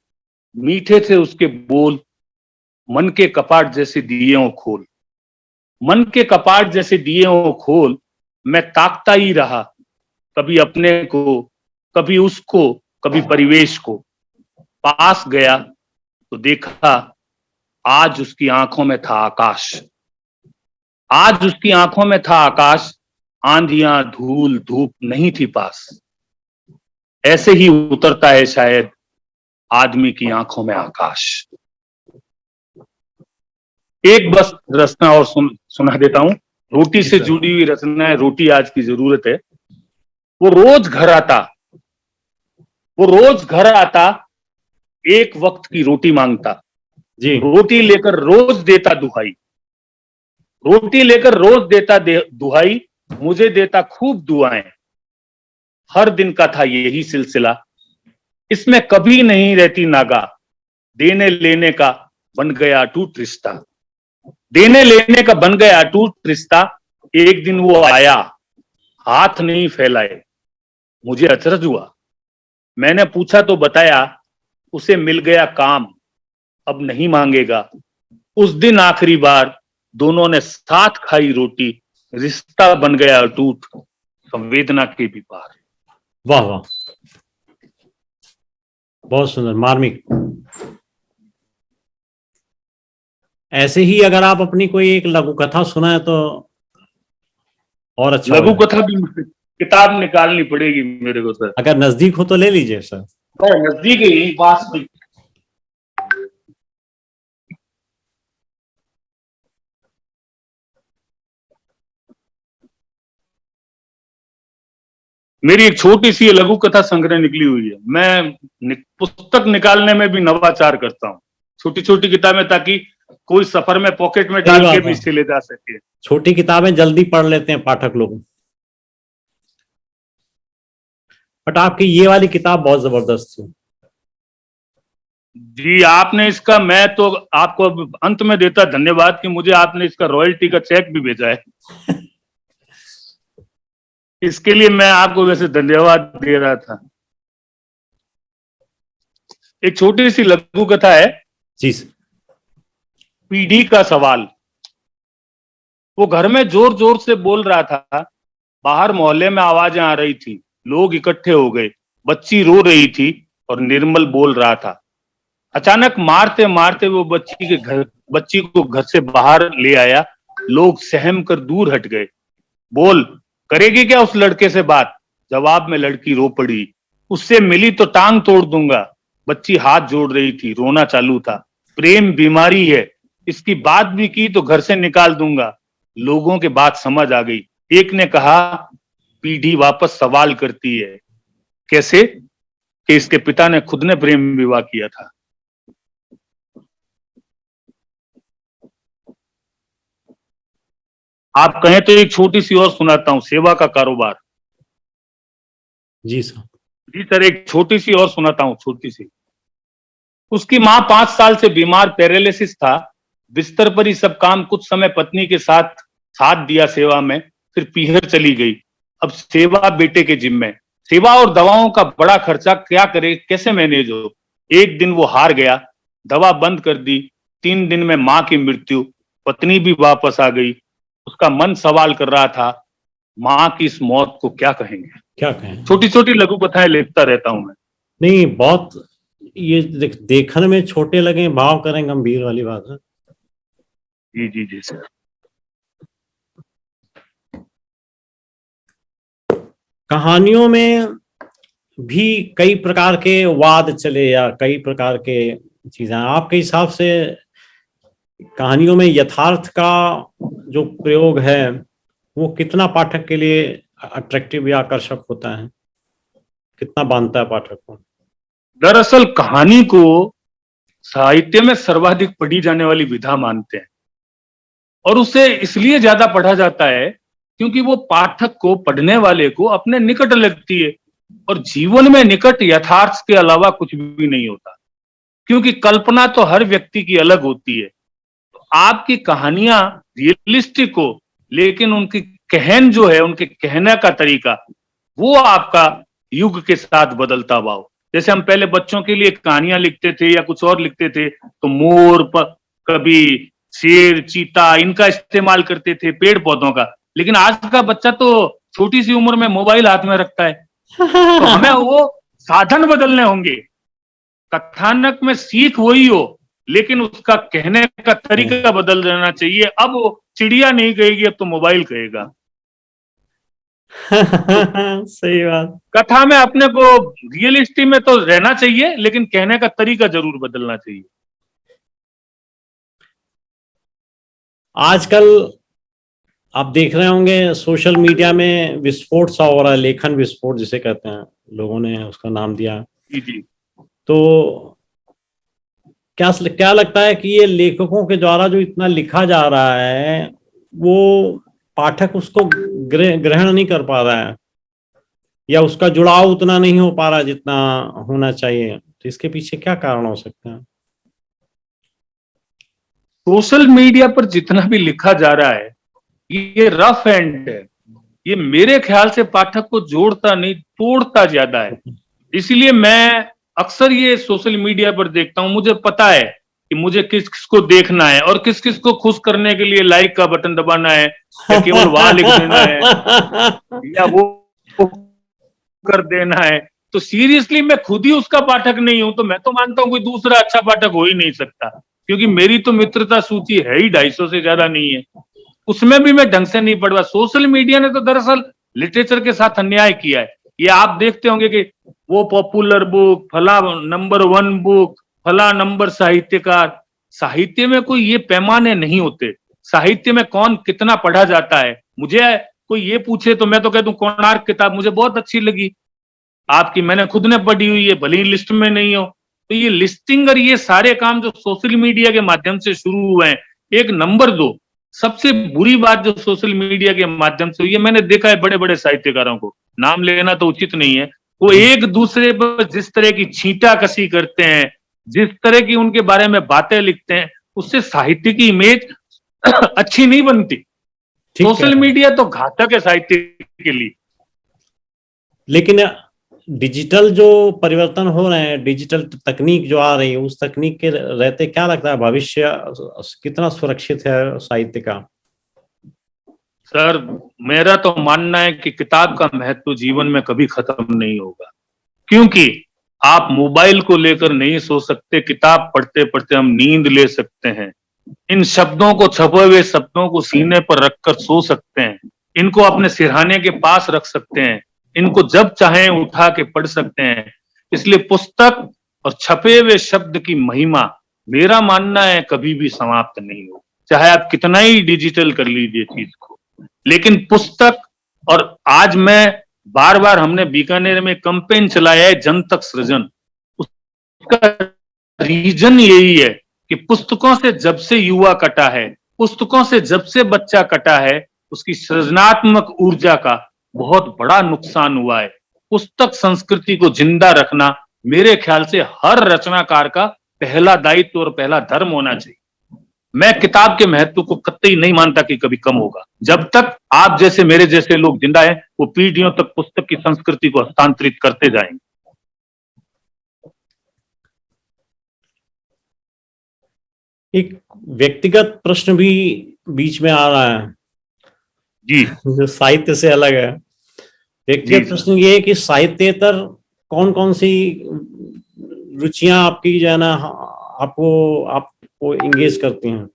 [SPEAKER 2] मीठे थे उसके बोल, मन के कपाट जैसे दिए खोल, मन के कपाट जैसे दिए खोल। मैं ताकता ही रहा, कभी अपने को, कभी उसको, कभी परिवेश को। पास गया तो देखा, आज उसकी आंखों में था आकाश, आज उसकी आंखों में था आकाश। आंधियां, धूल, धूप नहीं थी पास। ऐसे ही उतरता है शायद आदमी की आंखों में आकाश। एक बस रचना और सुना देता हूं। रोटी से जुड़ी हुई रचना है, रोटी आज की जरूरत है। वो रोज घर आता, वो रोज घर आता, एक वक्त की रोटी मांगता जी। रोटी लेकर रोज देता दुहाई, रोटी लेकर रोज देता दुहाई, मुझे देता खूब दुआएं। हर दिन का था यही सिलसिला, इसमें कभी नहीं रहती नागा। देने लेने का बन गया अटूट रिश्ता, देने लेने का बन गया अटूट रिश्ता। एक दिन वो आया, हाथ नहीं फैलाए, मुझे अचरज हुआ। मैंने पूछा तो बताया, उसे मिल गया काम, अब नहीं मांगेगा। उस दिन आखिरी बार दोनों ने साथ खाई रोटी, रिश्ता बन गया अटूट, संवेदना के भी पार।
[SPEAKER 1] वाह वाह, बहुत सुंदर, मार्मिक। ऐसे ही अगर आप अपनी कोई एक लघु कथा सुनाए तो और अच्छा
[SPEAKER 2] लघु कथा भी किताब निकालनी पड़ेगी मेरे को सर।
[SPEAKER 1] अगर नजदीक हो तो ले लीजिए सर।
[SPEAKER 2] नजदीक ही पास में। मेरी एक छोटी सी लघु कथा संग्रह निकली हुई है। मैं पुस्तक निकालने में भी नवाचार करता हूँ, छोटी छोटी किताबें, ताकि कोई सफर में पॉकेट में डाल के भी इसे ले जा सके।
[SPEAKER 1] छोटी किताबें जल्दी पढ़ लेते हैं पाठक लोग, बट आपकी ये वाली किताब बहुत जबरदस्त थी
[SPEAKER 2] जी। आपने इसका, मैं तो आपको अंत में देता धन्यवाद कि मुझे आपने इसका रॉयल्टी का चेक भी भेजा है। इसके लिए मैं आपको वैसे धन्यवाद दे रहा था। एक छोटी सी लघु कथा है
[SPEAKER 1] जी।
[SPEAKER 2] पीढ़ी का सवाल। वो घर में जोर जोर से बोल रहा था, बाहर मोहल्ले में आवाजें आ रही थी, लोग इकट्ठे हो गए, बच्ची रो रही थी और निर्मल बोल रहा था। अचानक मारते मारते वो बच्ची को घर से बाहर ले आया। लोग सहम कर दूर हट गए। बोल, करेगी क्या उस लड़के से बात? जवाब में लड़की रो पड़ी, उससे मिली तो टांग तोड़ दूंगा। बच्ची हाथ जोड़ रही थी, रोना चालू था। प्रेम बीमारी है, इसकी बात भी की तो घर से निकाल दूंगा। लोगों के बात समझ आ गई। एक ने कहा, पीढ़ी वापस सवाल करती है। कैसे? कि इसके पिता ने खुद ने प्रेम विवाह किया था। आप कहें तो एक छोटी सी और सुनाता हूं, सेवा का कारोबार।
[SPEAKER 1] जी सर।
[SPEAKER 2] जी सर, एक छोटी सी और सुनाता हूं, छोटी सी। उसकी मां 5 साल से बीमार, पैरालिसिस था। बिस्तर पर ही सब काम। कुछ समय पत्नी के साथ साथ दिया सेवा में, फिर पीहर चली गई। अब सेवा बेटे के जिम्मे। सेवा और दवाओं का बड़ा खर्चा, क्या करे, कैसे मैनेज हो। एक दिन वो हार गया, दवा बंद कर दी। 3 दिन में मां की मृत्यु। पत्नी भी वापस आ गई। उसका मन सवाल कर रहा था, मां की इस मौत को क्या कहेंगे।
[SPEAKER 1] क्या कहें।
[SPEAKER 2] छोटी छोटी लघु कथाएं लिखता रहता हूं मैं।
[SPEAKER 1] नहीं, बहुत ये देखने में छोटे लगे, भाव करें गंभीर वाली बात है।
[SPEAKER 2] जी जी जी सर।
[SPEAKER 1] कहानियों में भी कई प्रकार के वाद चले या कई प्रकार के चीजें, आपके हिसाब से कहानियों में यथार्थ का जो प्रयोग है वो कितना पाठक के लिए अट्रैक्टिव या आकर्षक होता है, कितना बांधता है पाठक को?
[SPEAKER 2] दरअसल कहानी को साहित्य में सर्वाधिक पढ़ी जाने वाली विधा मानते हैं, और उसे इसलिए ज्यादा पढ़ा जाता है क्योंकि वो पाठक को, पढ़ने वाले को अपने निकट लगती है। और जीवन में निकट यथार्थ के अलावा कुछ भी नहीं होता, क्योंकि कल्पना तो हर व्यक्ति की अलग होती है। तो आपकी कहानियां रियलिस्टिक हो, लेकिन उनकी कहन जो है, उनके कहने का तरीका, वो आपका युग के साथ बदलता हुआ हो। जैसे हम पहले बच्चों के लिए कहानियां लिखते थे या कुछ और लिखते थे, तो मोर, कभी शेर, चीता, इनका इस्तेमाल करते थे, पेड़ पौधों का। लेकिन आज का बच्चा तो छोटी सी उम्र में मोबाइल हाथ में रखता है। तो हमें वो साधन बदलने होंगे। कथानक में सीख वही हो, लेकिन उसका कहने का तरीका बदल जाना चाहिए। अब वो चिड़िया नहीं कहेगी, अब तो मोबाइल कहेगा।
[SPEAKER 1] सही बात।
[SPEAKER 2] कथा में अपने को रियलिस्टिक में तो रहना चाहिए, लेकिन कहने का तरीका जरूर बदलना चाहिए।
[SPEAKER 1] आजकल आप देख रहे होंगे सोशल मीडिया में विस्फोट सा हो रहा है, लेखन विस्फोट जिसे कहते हैं, लोगों ने उसका नाम दिया।
[SPEAKER 2] जी जी।
[SPEAKER 1] तो क्या लगता है कि ये लेखकों के द्वारा जो इतना लिखा जा रहा है वो पाठक उसको ग्रहण नहीं कर पा रहा है, या उसका जुड़ाव उतना नहीं हो पा रहा जितना होना चाहिए? तो इसके पीछे क्या कारण हो सकते हैं?
[SPEAKER 2] सोशल मीडिया पर जितना भी लिखा जा रहा है, ये रफ एंड है। ये मेरे ख्याल से पाठक को जोड़ता नहीं, तोड़ता ज्यादा है। इसलिए मैं अक्सर ये सोशल मीडिया पर देखता हूं। मुझे पता है कि मुझे किस किस को देखना है और किस किस को खुश करने के लिए लाइक का बटन दबाना है, या केवल वाह लिख देना है, या वो कर देना है। तो सीरियसली मैं खुद ही उसका पाठक नहीं हूं, तो मैं तो मानता हूं कोई दूसरा अच्छा पाठक हो ही नहीं सकता, क्योंकि मेरी तो मित्रता सूची है ही 250 से ज्यादा नहीं है, उसमें भी मैं ढंग से नहीं पढ़ रहा। सोशल मीडिया ने तो दरअसल लिटरेचर के साथ अन्याय किया है। ये आप देखते होंगे कि वो पॉपुलर बुक, फला नंबर 1 बुक, फला नंबर साहित्यकार। साहित्य में कोई ये पैमाने नहीं होते। साहित्य में कौन कितना पढ़ा जाता है। मुझे कोई ये पूछे तो मैं तो कह दूं कोणार्क किताब मुझे बहुत अच्छी लगी आपकी, मैंने खुद ने पढ़ी हुई है, भले ही लिस्ट में नहीं हो। तो ये लिस्टिंग और ये सारे काम जो सोशल मीडिया के माध्यम से शुरू हुए हैं, एक नंबर 2 सबसे बुरी बात जो सोशल मीडिया के माध्यम से हुई है, मैंने देखा है बड़े बड़े साहित्यकारों को, नाम लेना तो उचित नहीं है, वो एक दूसरे पर जिस तरह की छींटाकशी करते हैं, जिस तरह की उनके बारे में बातें लिखते हैं, उससे साहित्य की इमेज अच्छी नहीं बनती। सोशल मीडिया तो घातक है साहित्य के लिए।
[SPEAKER 1] लेकिन डिजिटल जो परिवर्तन हो रहे हैं, डिजिटल तकनीक जो आ रही है, उस तकनीक के रहते क्या लगता है भविष्य कितना सुरक्षित है साहित्य का?
[SPEAKER 2] सर मेरा तो मानना है कि किताब का महत्व जीवन में कभी खत्म नहीं होगा, क्योंकि आप मोबाइल को लेकर नहीं सो सकते, किताब पढ़ते पढ़ते हम नींद ले सकते हैं। इन शब्दों को, छपे हुए शब्दों को सीने पर रखकर सो सकते हैं, इनको अपने सिरहाने के पास रख सकते हैं, इनको जब चाहें उठा के पढ़ सकते हैं। इसलिए पुस्तक और छपे हुए शब्द की महिमा मेरा मानना है कभी भी समाप्त नहीं हो, चाहे आप कितना ही डिजिटल कर लीजिए चीज को, लेकिन पुस्तक। और आज मैं बार बार हमने बीकानेर में कैंपेन चलाया है जन तक सृजन, उसका रीजन यही है कि पुस्तकों से जब से युवा कटा है, पुस्तकों से जब से बच्चा कटा है, उसकी सृजनात्मक ऊर्जा का बहुत बड़ा नुकसान हुआ है। पुस्तक संस्कृति को जिंदा रखना मेरे ख्याल से हर रचनाकार का पहला दायित्व और पहला धर्म होना चाहिए। मैं किताब के महत्व को कतई नहीं मानता कि कभी कम होगा। जब तक आप जैसे मेरे जैसे लोग जिंदा हैं, वो पीढ़ियों तक पुस्तक की संस्कृति को हस्तांतरित करते जाएंगे।
[SPEAKER 1] एक व्यक्तिगत प्रश्न भी बीच में आ रहा है
[SPEAKER 2] जी,
[SPEAKER 1] जो साहित्य से अलग है। व्यक्तिगत प्रश्न ये है कि साहित्येतर कौन कौन सी रुचियां आपकी जो है ना आपको इंगेज करती हैं?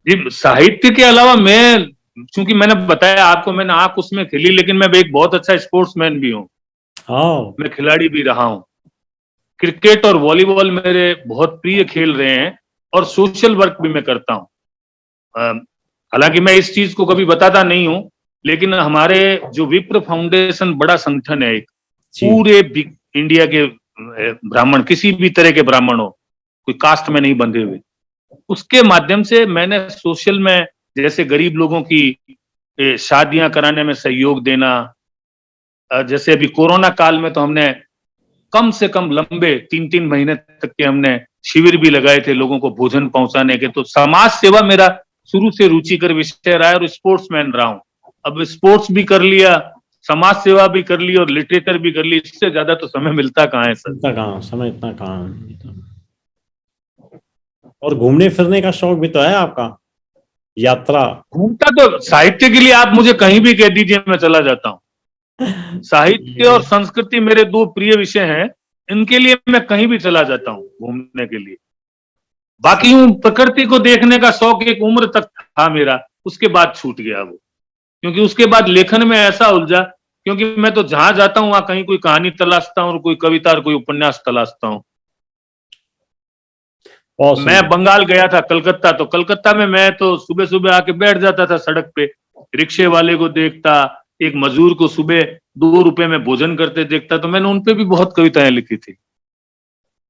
[SPEAKER 2] जी, साहित्य के अलावा मैं, चूंकि मैंने बताया आपको, मैंने आंख उसमें खिली, लेकिन मैं एक बहुत अच्छा स्पोर्ट्समैन भी हूँ। मैं खिलाड़ी भी रहा हूँ। क्रिकेट और वॉलीबॉल मेरे बहुत प्रिय खेल रहे हैं, और सोशल वर्क भी मैं करता हूँ। हालांकि मैं इस चीज को कभी बताता नहीं हूँ, लेकिन हमारे जो विप्र फाउंडेशन बड़ा संगठन है, एक पूरे इंडिया के ब्राह्मण, किसी भी तरह के ब्राह्मण हो, कोई कास्ट में नहीं बंधे हुए, उसके माध्यम से मैंने सोशल में जैसे गरीब लोगों की शादियां कराने में सहयोग देना, जैसे अभी कोरोना काल में तो हमने कम से कम लंबे 3-3 महीने तक के हमने शिविर भी लगाए थे लोगों को भोजन पहुंचाने के। तो समाज सेवा मेरा शुरू से रुचिकर विषय रहा है, और स्पोर्ट्समैन रहा हूं। अब स्पोर्ट्स भी कर लिया, समाज सेवा भी कर ली, और लिटरेचर भी कर ली, इससे ज्यादा तो समय मिलता कहाँ है सर?
[SPEAKER 1] समय इतना कहाँ है। और घूमने फिरने का शौक भी तो है आपका, यात्रा?
[SPEAKER 2] घूमता तो साहित्य के लिए आप मुझे कहीं भी कह दीजिए, मैं चला जाता हूँ। साहित्य और संस्कृति मेरे 2 प्रिय विषय हैं, इनके लिए मैं कहीं भी चला जाता हूँ घूमने के लिए। बाकी प्रकृति को देखने का शौक एक उम्र तक था मेरा, उसके बाद छूट गया वो, क्योंकि उसके बाद लेखन में ऐसा उलझा, क्योंकि मैं तो जहां जाता हूं वहां कहीं कोई कहानी तलाशता हूं, और कोई कविता और कोई उपन्यास तलाशता हूं। मैं बंगाल गया था, कलकत्ता, तो कलकत्ता में मैं तो सुबह सुबह आके बैठ जाता था सड़क पे, रिक्शे वाले को देखता, एक मजदूर को सुबह 2 रुपए में भोजन करते देखता, तो मैंने उनपे भी बहुत कविताएं लिखी थी।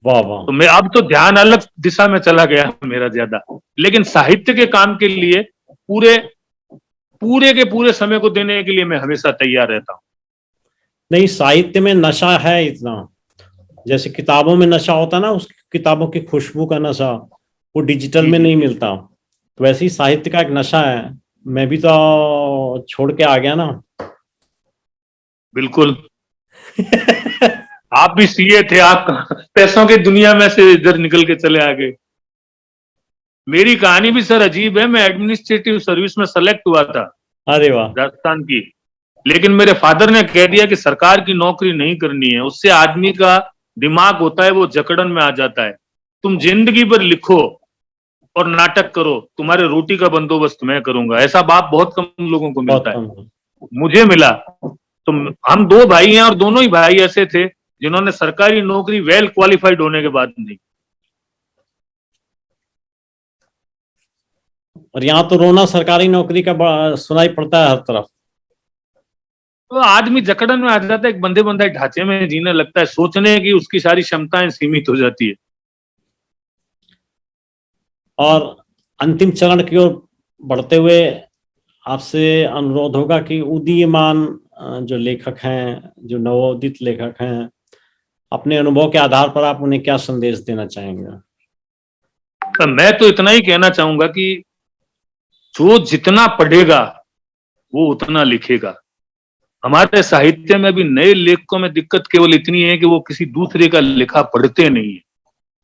[SPEAKER 1] वाह वाह।
[SPEAKER 2] तो मैं अब तो ध्यान अलग दिशा में चला गया मेरा ज्यादा, लेकिन साहित्य के काम के लिए पूरे के पूरे समय को देने के लिए मैं हमेशा तैयार रहता हूँ।
[SPEAKER 1] नहीं, साहित्य में नशा है इतना, जैसे किताबों में नशा होता है ना, उस किताबों की खुशबू का नशा वो डिजिटल में नहीं मिलता, तो वैसे ही साहित्य का एक नशा है। मैं भी तो छोड़ के आ गया ना।
[SPEAKER 2] बिल्कुल। आप भी सीए थे, आप पैसों की दुनिया में से इधर निकल के चले आ गए। मेरी कहानी भी सर अजीब है, मैं एडमिनिस्ट्रेटिव सर्विस में सेलेक्ट हुआ था।
[SPEAKER 1] अरे वाह।
[SPEAKER 2] राजस्थान की, लेकिन मेरे फादर ने कह दिया कि सरकार की नौकरी नहीं करनी है, उससे आदमी का दिमाग होता है वो जकड़न में आ जाता है। तुम जिंदगी भर लिखो और नाटक करो, तुम्हारे रोटी का बंदोबस्त मैं करूंगा। ऐसा बाप बहुत कम लोगों को मिलता है, मुझे मिला। तो हम दो भाई हैं और दोनों ही भाई ऐसे थे जिन्होंने सरकारी नौकरी वेल क्वालिफाइड होने के बाद नहीं।
[SPEAKER 1] और यहाँ तो रोना सरकारी नौकरी का सुनाई पड़ता है हर तरफ।
[SPEAKER 2] तो आदमी जकड़न में आ जाता है, एक बंधे बंधे ढांचे में जीने लगता है, सोचने की उसकी सारी क्षमताएं सीमित हो जाती है।
[SPEAKER 1] और अंतिम चरण की ओर बढ़ते हुए आपसे अनुरोध होगा कि उदीयमान जो लेखक हैं, जो नवोदित लेखक हैं, अपने अनुभव के आधार पर आप उन्हें क्या संदेश देना चाहेंगे?
[SPEAKER 2] तो मैं तो इतना ही कहना चाहूंगा कि जो जितना पढ़ेगा वो उतना लिखेगा। हमारे साहित्य में भी नए लेखकों में दिक्कत केवल इतनी है कि वो किसी दूसरे का लिखा पढ़ते नहीं है।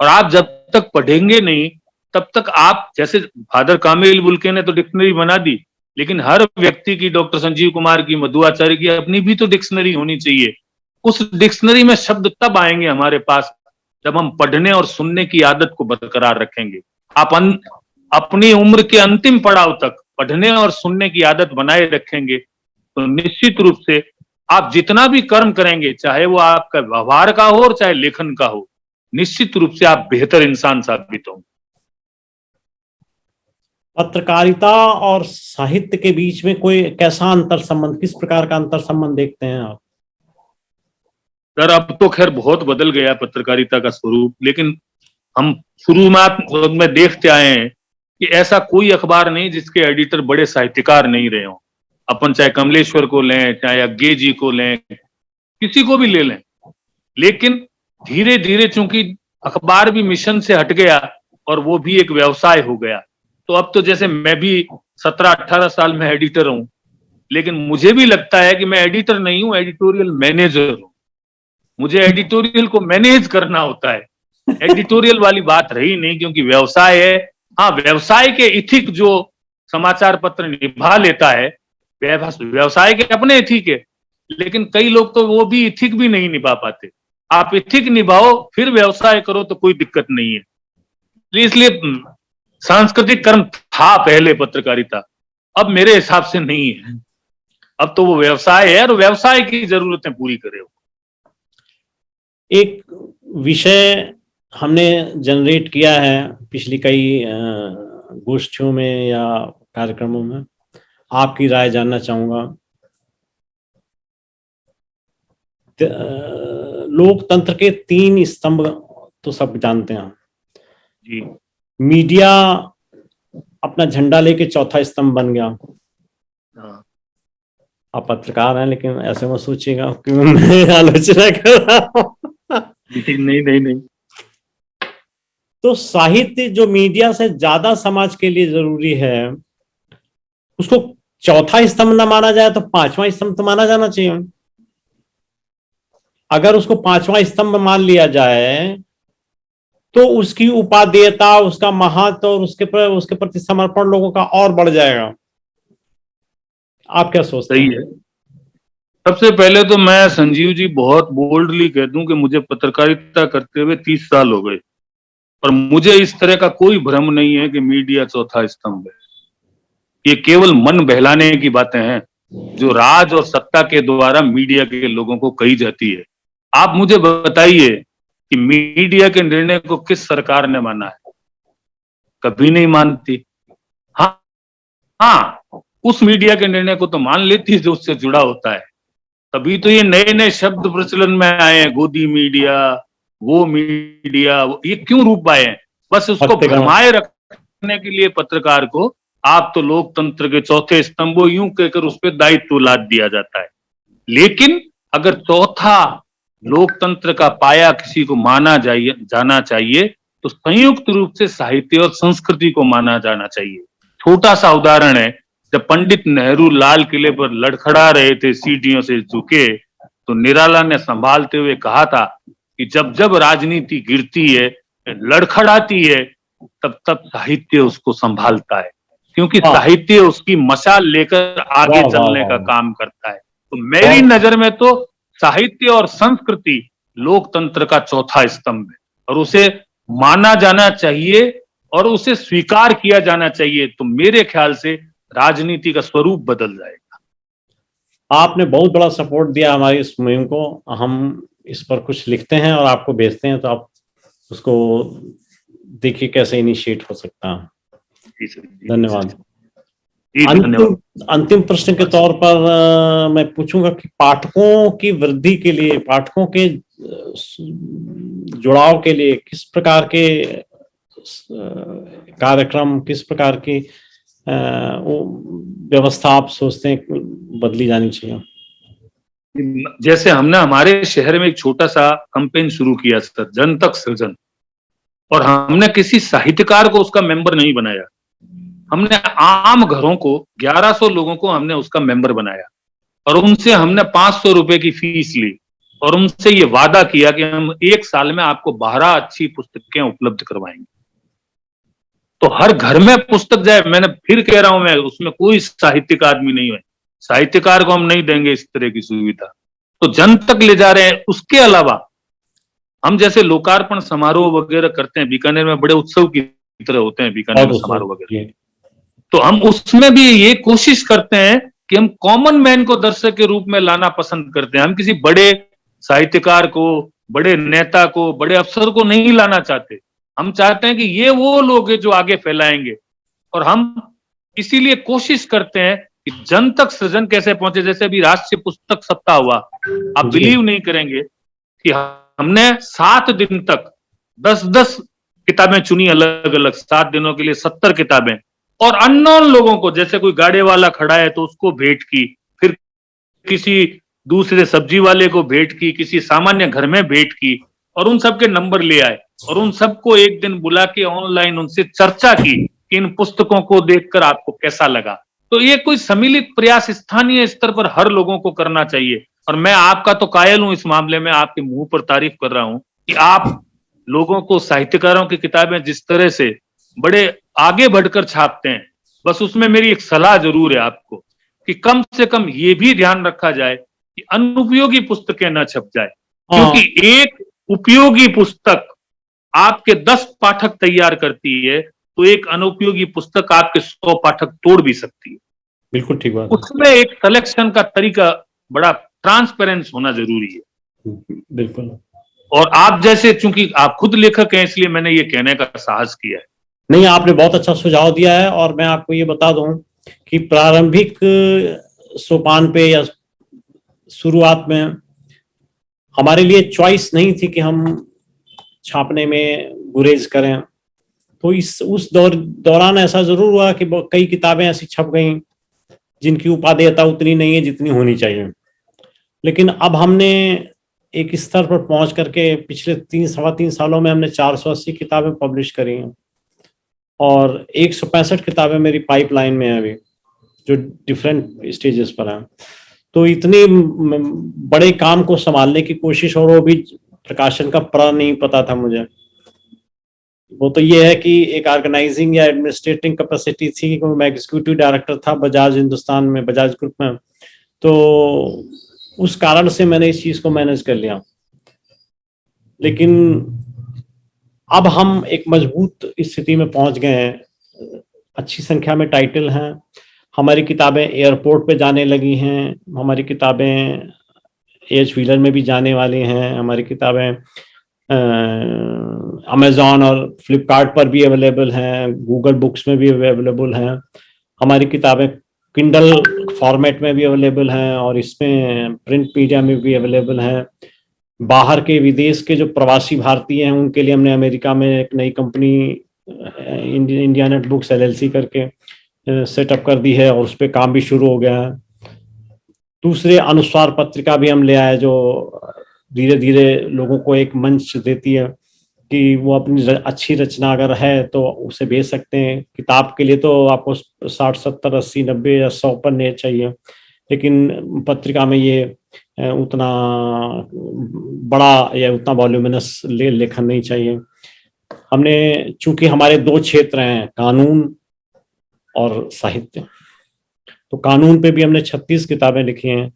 [SPEAKER 2] और आप जब तक पढ़ेंगे नहीं तब तक आप, जैसे फादर कामिल बुल्के ने तो डिक्शनरी बना दी, लेकिन हर व्यक्ति की, डॉक्टर संजीव कुमार की, मधुआचार्य की अपनी भी तो डिक्शनरी होनी चाहिए। उस डिक्शनरी में शब्द तब आएंगे हमारे पास जब हम पढ़ने और सुनने की आदत को बरकरार रखेंगे। आप अपनी उम्र के अंतिम पड़ाव तक पढ़ने और सुनने की आदत बनाए रखेंगे तो निश्चित रूप से आप जितना भी कर्म करेंगे, चाहे वो आपका व्यवहार का हो और चाहे लेखन का हो, निश्चित रूप से आप बेहतर इंसान साबित होंगे।
[SPEAKER 1] पत्रकारिता और साहित्य के बीच में कोई कैसा अंतर संबंध, किस प्रकार का अंतर संबंध देखते हैं आप?
[SPEAKER 2] सर अब तो खैर बहुत बदल गया पत्रकारिता का स्वरूप, लेकिन हम शुरू में देखते आए हैं कि ऐसा कोई अखबार नहीं जिसके एडिटर बड़े साहित्यकार नहीं रहे हों। अपन चाहे कमलेश्वर को लें, चाहे अज्ञे जी को लें, किसी को भी ले लें, लेकिन धीरे धीरे चूंकि अखबार भी मिशन से हट गया और वो भी एक व्यवसाय हो गया, तो अब तो जैसे मैं भी 17-18 साल में एडिटर हूं, लेकिन मुझे भी लगता है कि मैं एडिटर नहीं हूं, एडिटोरियल मैनेजर हूं। मुझे एडिटोरियल को मैनेज करना होता है, एडिटोरियल वाली बात रही नहीं, क्योंकि व्यवसाय है। हाँ, व्यवसाय के इथिक जो समाचार पत्र निभा लेता है, व्यवसाय के अपने इथिक है, लेकिन कई लोग तो वो भी इथिक भी नहीं निभा पाते। आप इथिक निभाओ फिर व्यवसाय करो तो कोई दिक्कत नहीं है। इसलिए सांस्कृतिक कर्म था पहले पत्रकारिता, अब मेरे हिसाब से नहीं है। अब तो वो व्यवसाय है और व्यवसाय की जरूरतें पूरी करे।
[SPEAKER 1] एक विषय हमने जनरेट किया है पिछली कई गोष्ठियों में या कार्यक्रमों में, आपकी राय जानना चाहूंगा। लोकतंत्र के 3 स्तंभ तो सब जानते हैं
[SPEAKER 2] जी।
[SPEAKER 1] मीडिया अपना झंडा लेके चौथा स्तंभ बन गया। आप पत्रकार हैं, लेकिन ऐसे मत सोचिएगा कि मैं आलोचना कर रहा हूं।
[SPEAKER 2] नहीं।
[SPEAKER 1] तो साहित्य जो मीडिया से ज्यादा समाज के लिए जरूरी है, उसको चौथा स्तंभ ना माना जाए तो 5वां स्तंभ तो माना जाना चाहिए। अगर उसको 5वां स्तंभ मान लिया जाए तो उसकी उपादेयता, उसका महत्व और उसके प्रति समर्पण लोगों का और बढ़ जाएगा। आप क्या सोचते हैं?
[SPEAKER 2] सही है। सबसे पहले तो मैं संजीव जी बहुत बोल्डली कह दूं कि मुझे पत्रकारिता करते हुए 30 साल हो गए और मुझे इस तरह का कोई भ्रम नहीं है कि मीडिया चौथा स्तंभ है। ये केवल मन बहलाने की बातें हैं जो राज और सत्ता के द्वारा मीडिया के लोगों को कही जाती है। आप मुझे बताइए कि मीडिया के निर्णय को किस सरकार ने माना है? कभी नहीं मानती। हाँ, उस मीडिया के निर्णय को तो मान लेती है जो उससे जुड़ा होता है। तभी तो ये नए नए शब्द प्रचलन में आए हैं, गोदी मीडिया, वो मीडिया, ये क्यों रूप आए हैं? बस उसको भरमाए रखने के लिए पत्रकार को आप तो लोकतंत्र के चौथे स्तंभ यूं कहकर उस पर दायित्व लाद दिया जाता है। लेकिन अगर चौथा लोकतंत्र का पाया किसी को माना जाना चाहिए तो संयुक्त रूप से साहित्य और संस्कृति को माना जाना चाहिए। छोटा सा उदाहरण है, जब पंडित नेहरू लाल किले पर लड़खड़ा रहे थे सीढ़ियों से झुके, तो निराला ने संभालते हुए कहा था कि जब जब राजनीति गिरती है, लड़खड़ाती है, तब तब साहित्य उसको संभालता है, क्योंकि साहित्य उसकी मशाल लेकर आगे चलने का काम करता है। तो मेरी नजर में तो साहित्य और संस्कृति लोकतंत्र का चौथा स्तंभ है और उसे माना जाना चाहिए और उसे स्वीकार किया जाना चाहिए, तो मेरे ख्याल से राजनीति का स्वरूप बदल जाएगा।
[SPEAKER 1] आपने बहुत बड़ा सपोर्ट दिया हमारी इस मुहिम को। हम इस पर कुछ लिखते हैं और आपको भेजते हैं, तो आप उसको देखिए कैसे इनिशिएट हो सकता है। धन्यवाद। अंतिम प्रश्न के तौर पर मैं पूछूंगा कि पाठकों की वृद्धि के लिए, पाठकों के जुड़ाव के लिए किस प्रकार के कार्यक्रम, किस प्रकार की व्यवस्था आप सोचते हैं बदली जानी चाहिए?
[SPEAKER 2] जैसे हमने हमारे शहर में एक छोटा सा कैंपेन शुरू किया था, जन तक सृजन, और हमने किसी साहित्यकार को उसका मेंबर नहीं बनाया। हमने आम घरों को 1100 लोगों को हमने उसका मेंबर बनाया और उनसे हमने 500 रुपए की फीस ली और उनसे ये वादा किया कि हम 1 साल में आपको 12 अच्छी पुस्तकें उपलब्ध करवाएंगे। तो हर घर में पुस्तक जाए। मैंने फिर कह रहा हूं, मैं उसमें कोई साहित्यिक आदमी नहीं है, साहित्यकार को हम नहीं देंगे इस तरह की सुविधा, तो जन तक ले जा रहे हैं। उसके अलावा हम जैसे लोकार्पण समारोह वगैरह करते हैं, बीकानेर में बड़े उत्सव की तरह होते हैं बीकानेर में समारोह वगैरह, तो हम उसमें भी ये कोशिश करते हैं कि हम कॉमन मैन को दर्शक के रूप में लाना पसंद करते हैं। हम किसी बड़े साहित्यकार को, बड़े नेता को, बड़े अफसर को नहीं लाना चाहते। हम चाहते हैं कि ये वो लोग हैं जो आगे फैलाएंगे, और हम इसीलिए कोशिश करते हैं कि जन तक सृजन कैसे पहुंचे। जैसे अभी राष्ट्रीय पुस्तक सप्ताह हुआ, आप बिलीव नहीं करेंगे कि हमने 7 दिन तक 10-10 किताबें चुनी, अलग अलग 7 दिनों के लिए 70 किताबें, और अननोन लोगों को, जैसे कोई गाड़े वाला खड़ा है तो उसको भेंट की, फिर किसी दूसरे सब्जी वाले को भेंट की, किसी सामान्य घर में भेंट की, और उन सबके नंबर ले आए और उन सबको एक दिन बुला के ऑनलाइन उनसे चर्चा की कि इन पुस्तकों को देखकर आपको कैसा लगा। तो ये कोई सम्मिलित प्रयास स्थानीय स्तर पर हर लोगों को करना चाहिए। और मैं आपका तो कायल हूं इस मामले में, आपके मुंह पर तारीफ कर रहा हूं कि आप लोगों को साहित्यकारों की किताबें जिस तरह से बड़े आगे बढ़कर छापते हैं। बस उसमें मेरी एक सलाह जरूर है आपको कि कम से कम ये भी ध्यान रखा जाए कि अनुपयोगी पुस्तकें न छप जाए, क्योंकि एक उपयोगी पुस्तक आपके 10 पाठक तैयार करती है, तो एक अनुपयोगी पुस्तक आपके 100 पाठक तोड़ भी सकती है।
[SPEAKER 1] बिल्कुल ठीक बात।
[SPEAKER 2] उसमें एक सिलेक्शन का तरीका बड़ा ट्रांसपेरेंस होना जरूरी है।
[SPEAKER 1] बिल्कुल।
[SPEAKER 2] और आप जैसे, चूंकि आप खुद लेखक हैं, इसलिए मैंने ये कहने का साहस किया है।
[SPEAKER 1] नहीं, आपने बहुत अच्छा सुझाव दिया है। और मैं आपको ये बता दूं कि प्रारंभिक सोपान पे या शुरुआत में हमारे लिए चॉइस नहीं थी कि हम छापने में गुरेज करें। तो उस दौरान ऐसा जरूर हुआ कि कई किताबें ऐसी छप गईं जिनकी उपादेयता उतनी नहीं है जितनी होनी चाहिए। लेकिन अब हमने एक स्तर पर पहुंच करके पिछले 3-3.25 सालों में हमने 480 किताबें पब्लिश करी हैं और 165 किताबें मेरी पाइपलाइन में है अभी, जो डिफरेंट स्टेजेस पर हैं। तो इतनी बड़े काम को संभालने की कोशिश, और वो भी प्रकाशन का प्रण नहीं पता था मुझे। वो तो ये है कि एक ऑर्गेनाइजिंग या एडमिनिस्ट्रेटिंग कैपेसिटी थी, क्योंकि मैं एग्जीक्यूटिव डायरेक्टर था बजाज हिंदुस्तान में, बजाज ग्रुप में, तो उस कारण से मैंने इस चीज को मैनेज कर लिया। लेकिन अब हम एक मजबूत स्थिति में पहुंच गए हैं। अच्छी संख्या में टाइटल हैं, हमारी किताबें एयरपोर्ट पे जाने लगी हैं, हमारी किताबें एज व्हीलर में भी जाने वाली हैं, हमारी किताबें अमेजॉन और फ्लिपकार्ट पर भी अवेलेबल हैं, गूगल बुक्स में भी अवेलेबल हैं, हमारी किताबें किंडल फॉर्मेट में भी अवेलेबल हैं और इसमें प्रिंट मीडिया में भी अवेलेबल हैं। बाहर के, विदेश के जो प्रवासी भारतीय हैं उनके लिए हमने अमेरिका में एक नई company India net books LLC करके सेटअप कर दी है और उस पर काम भी शुरू हो गया है। दूसरे, अनुस्वार पत्रिका भी हम ले आए, जो धीरे धीरे लोगों को एक मंच देती है कि वो अपनी अच्छी रचना अगर है तो उसे भेज सकते हैं। किताब के लिए तो आपको 60, 70, 80, 90 या 100 पन्ने चाहिए, लेकिन पत्रिका में ये उतना बड़ा या उतना वॉल्यूमिनस लेखन नहीं चाहिए। हमने, चूंकि हमारे 2 क्षेत्र हैं, कानून और साहित्य, तो कानून पे भी हमने 36 किताबें लिखी हैं।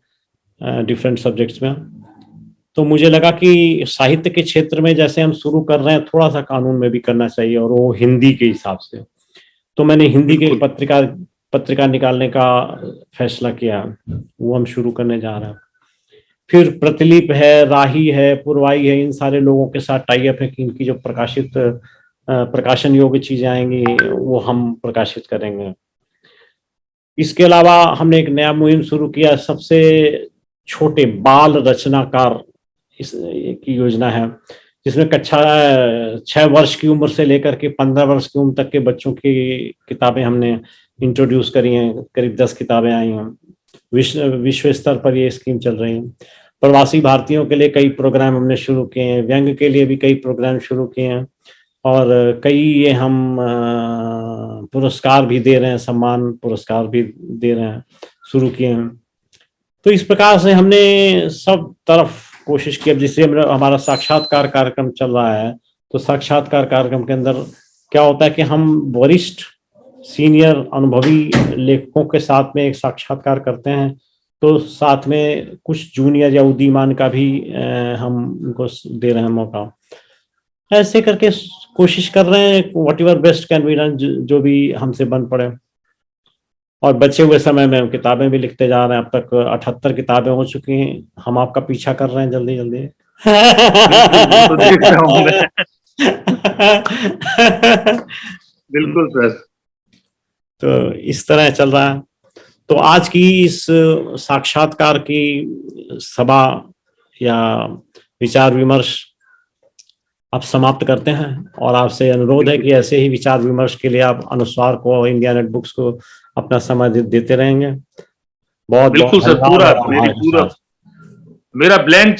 [SPEAKER 1] डिफरेंट सब्जेक्ट्स में। तो मुझे लगा कि साहित्य के क्षेत्र में जैसे हम शुरू कर रहे हैं, थोड़ा सा कानून में भी करना चाहिए, और वो हिंदी के हिसाब से। तो मैंने हिंदी के पत्रिका निकालने का फैसला किया, वो हम शुरू करने जा रहे हैं। फिर प्रतिलिप है, राही है, पुरवाई है, इन सारे लोगों के साथ टाई अप है कि इनकी जो प्रकाशन योग्य चीजें आएंगी वो हम प्रकाशित करेंगे। इसके अलावा हमने एक नया मुहिम शुरू किया, सबसे छोटे बाल रचनाकार की योजना है, जिसमें कक्षा 6 वर्ष की उम्र से लेकर के 15 वर्ष की उम्र तक के बच्चों की किताबें हमने इंट्रोड्यूस करी हैं। करीब 10 किताबें आई हैं। विश्व स्तर पर ये स्कीम चल रही है। प्रवासी भारतीयों के लिए कई प्रोग्राम हमने शुरू किए हैं, व्यंग के लिए भी कई प्रोग्राम शुरू किए हैं, और कई ये हम पुरस्कार भी दे रहे हैं, सम्मान पुरस्कार भी दे रहे हैं, शुरू किए हैं। तो इस प्रकार से हमने सब तरफ कोशिश की। अब जिससे हमारा साक्षात्कार कार्यक्रम चल रहा है, तो साक्षात्कार कार्यक्रम के अंदर क्या होता है कि हम वरिष्ठ सीनियर अनुभवी लेखकों के साथ में एक साक्षात्कार करते हैं, तो साथ में कुछ जूनियर या उदीयमान का भी हम उनको दे रहे हैं मौका। ऐसे करके कोशिश कर रहे हैं, what ever best can be done, जो भी हमसे बन पड़े। और बचे हुए समय में किताबें भी लिखते जा रहे हैं। अब तक 78 किताबें हो चुकी हैं। हम आपका पीछा कर रहे हैं जल्दी जल्दी।
[SPEAKER 2] बिल्कुल सर।
[SPEAKER 1] तो इस तरह चल रहा है। तो आज की इस साक्षात्कार की सभा या विचार विमर्श आप समाप्त करते हैं, और आपसे अनुरोध है कि ऐसे ही विचार विमर्श के लिए आप अनुस्वार को, इंडिया नेट बुक्स को अपना समय देते रहेंगे। बहुत
[SPEAKER 2] बिल्कुल सर, पूरा मेरा ब्लैंक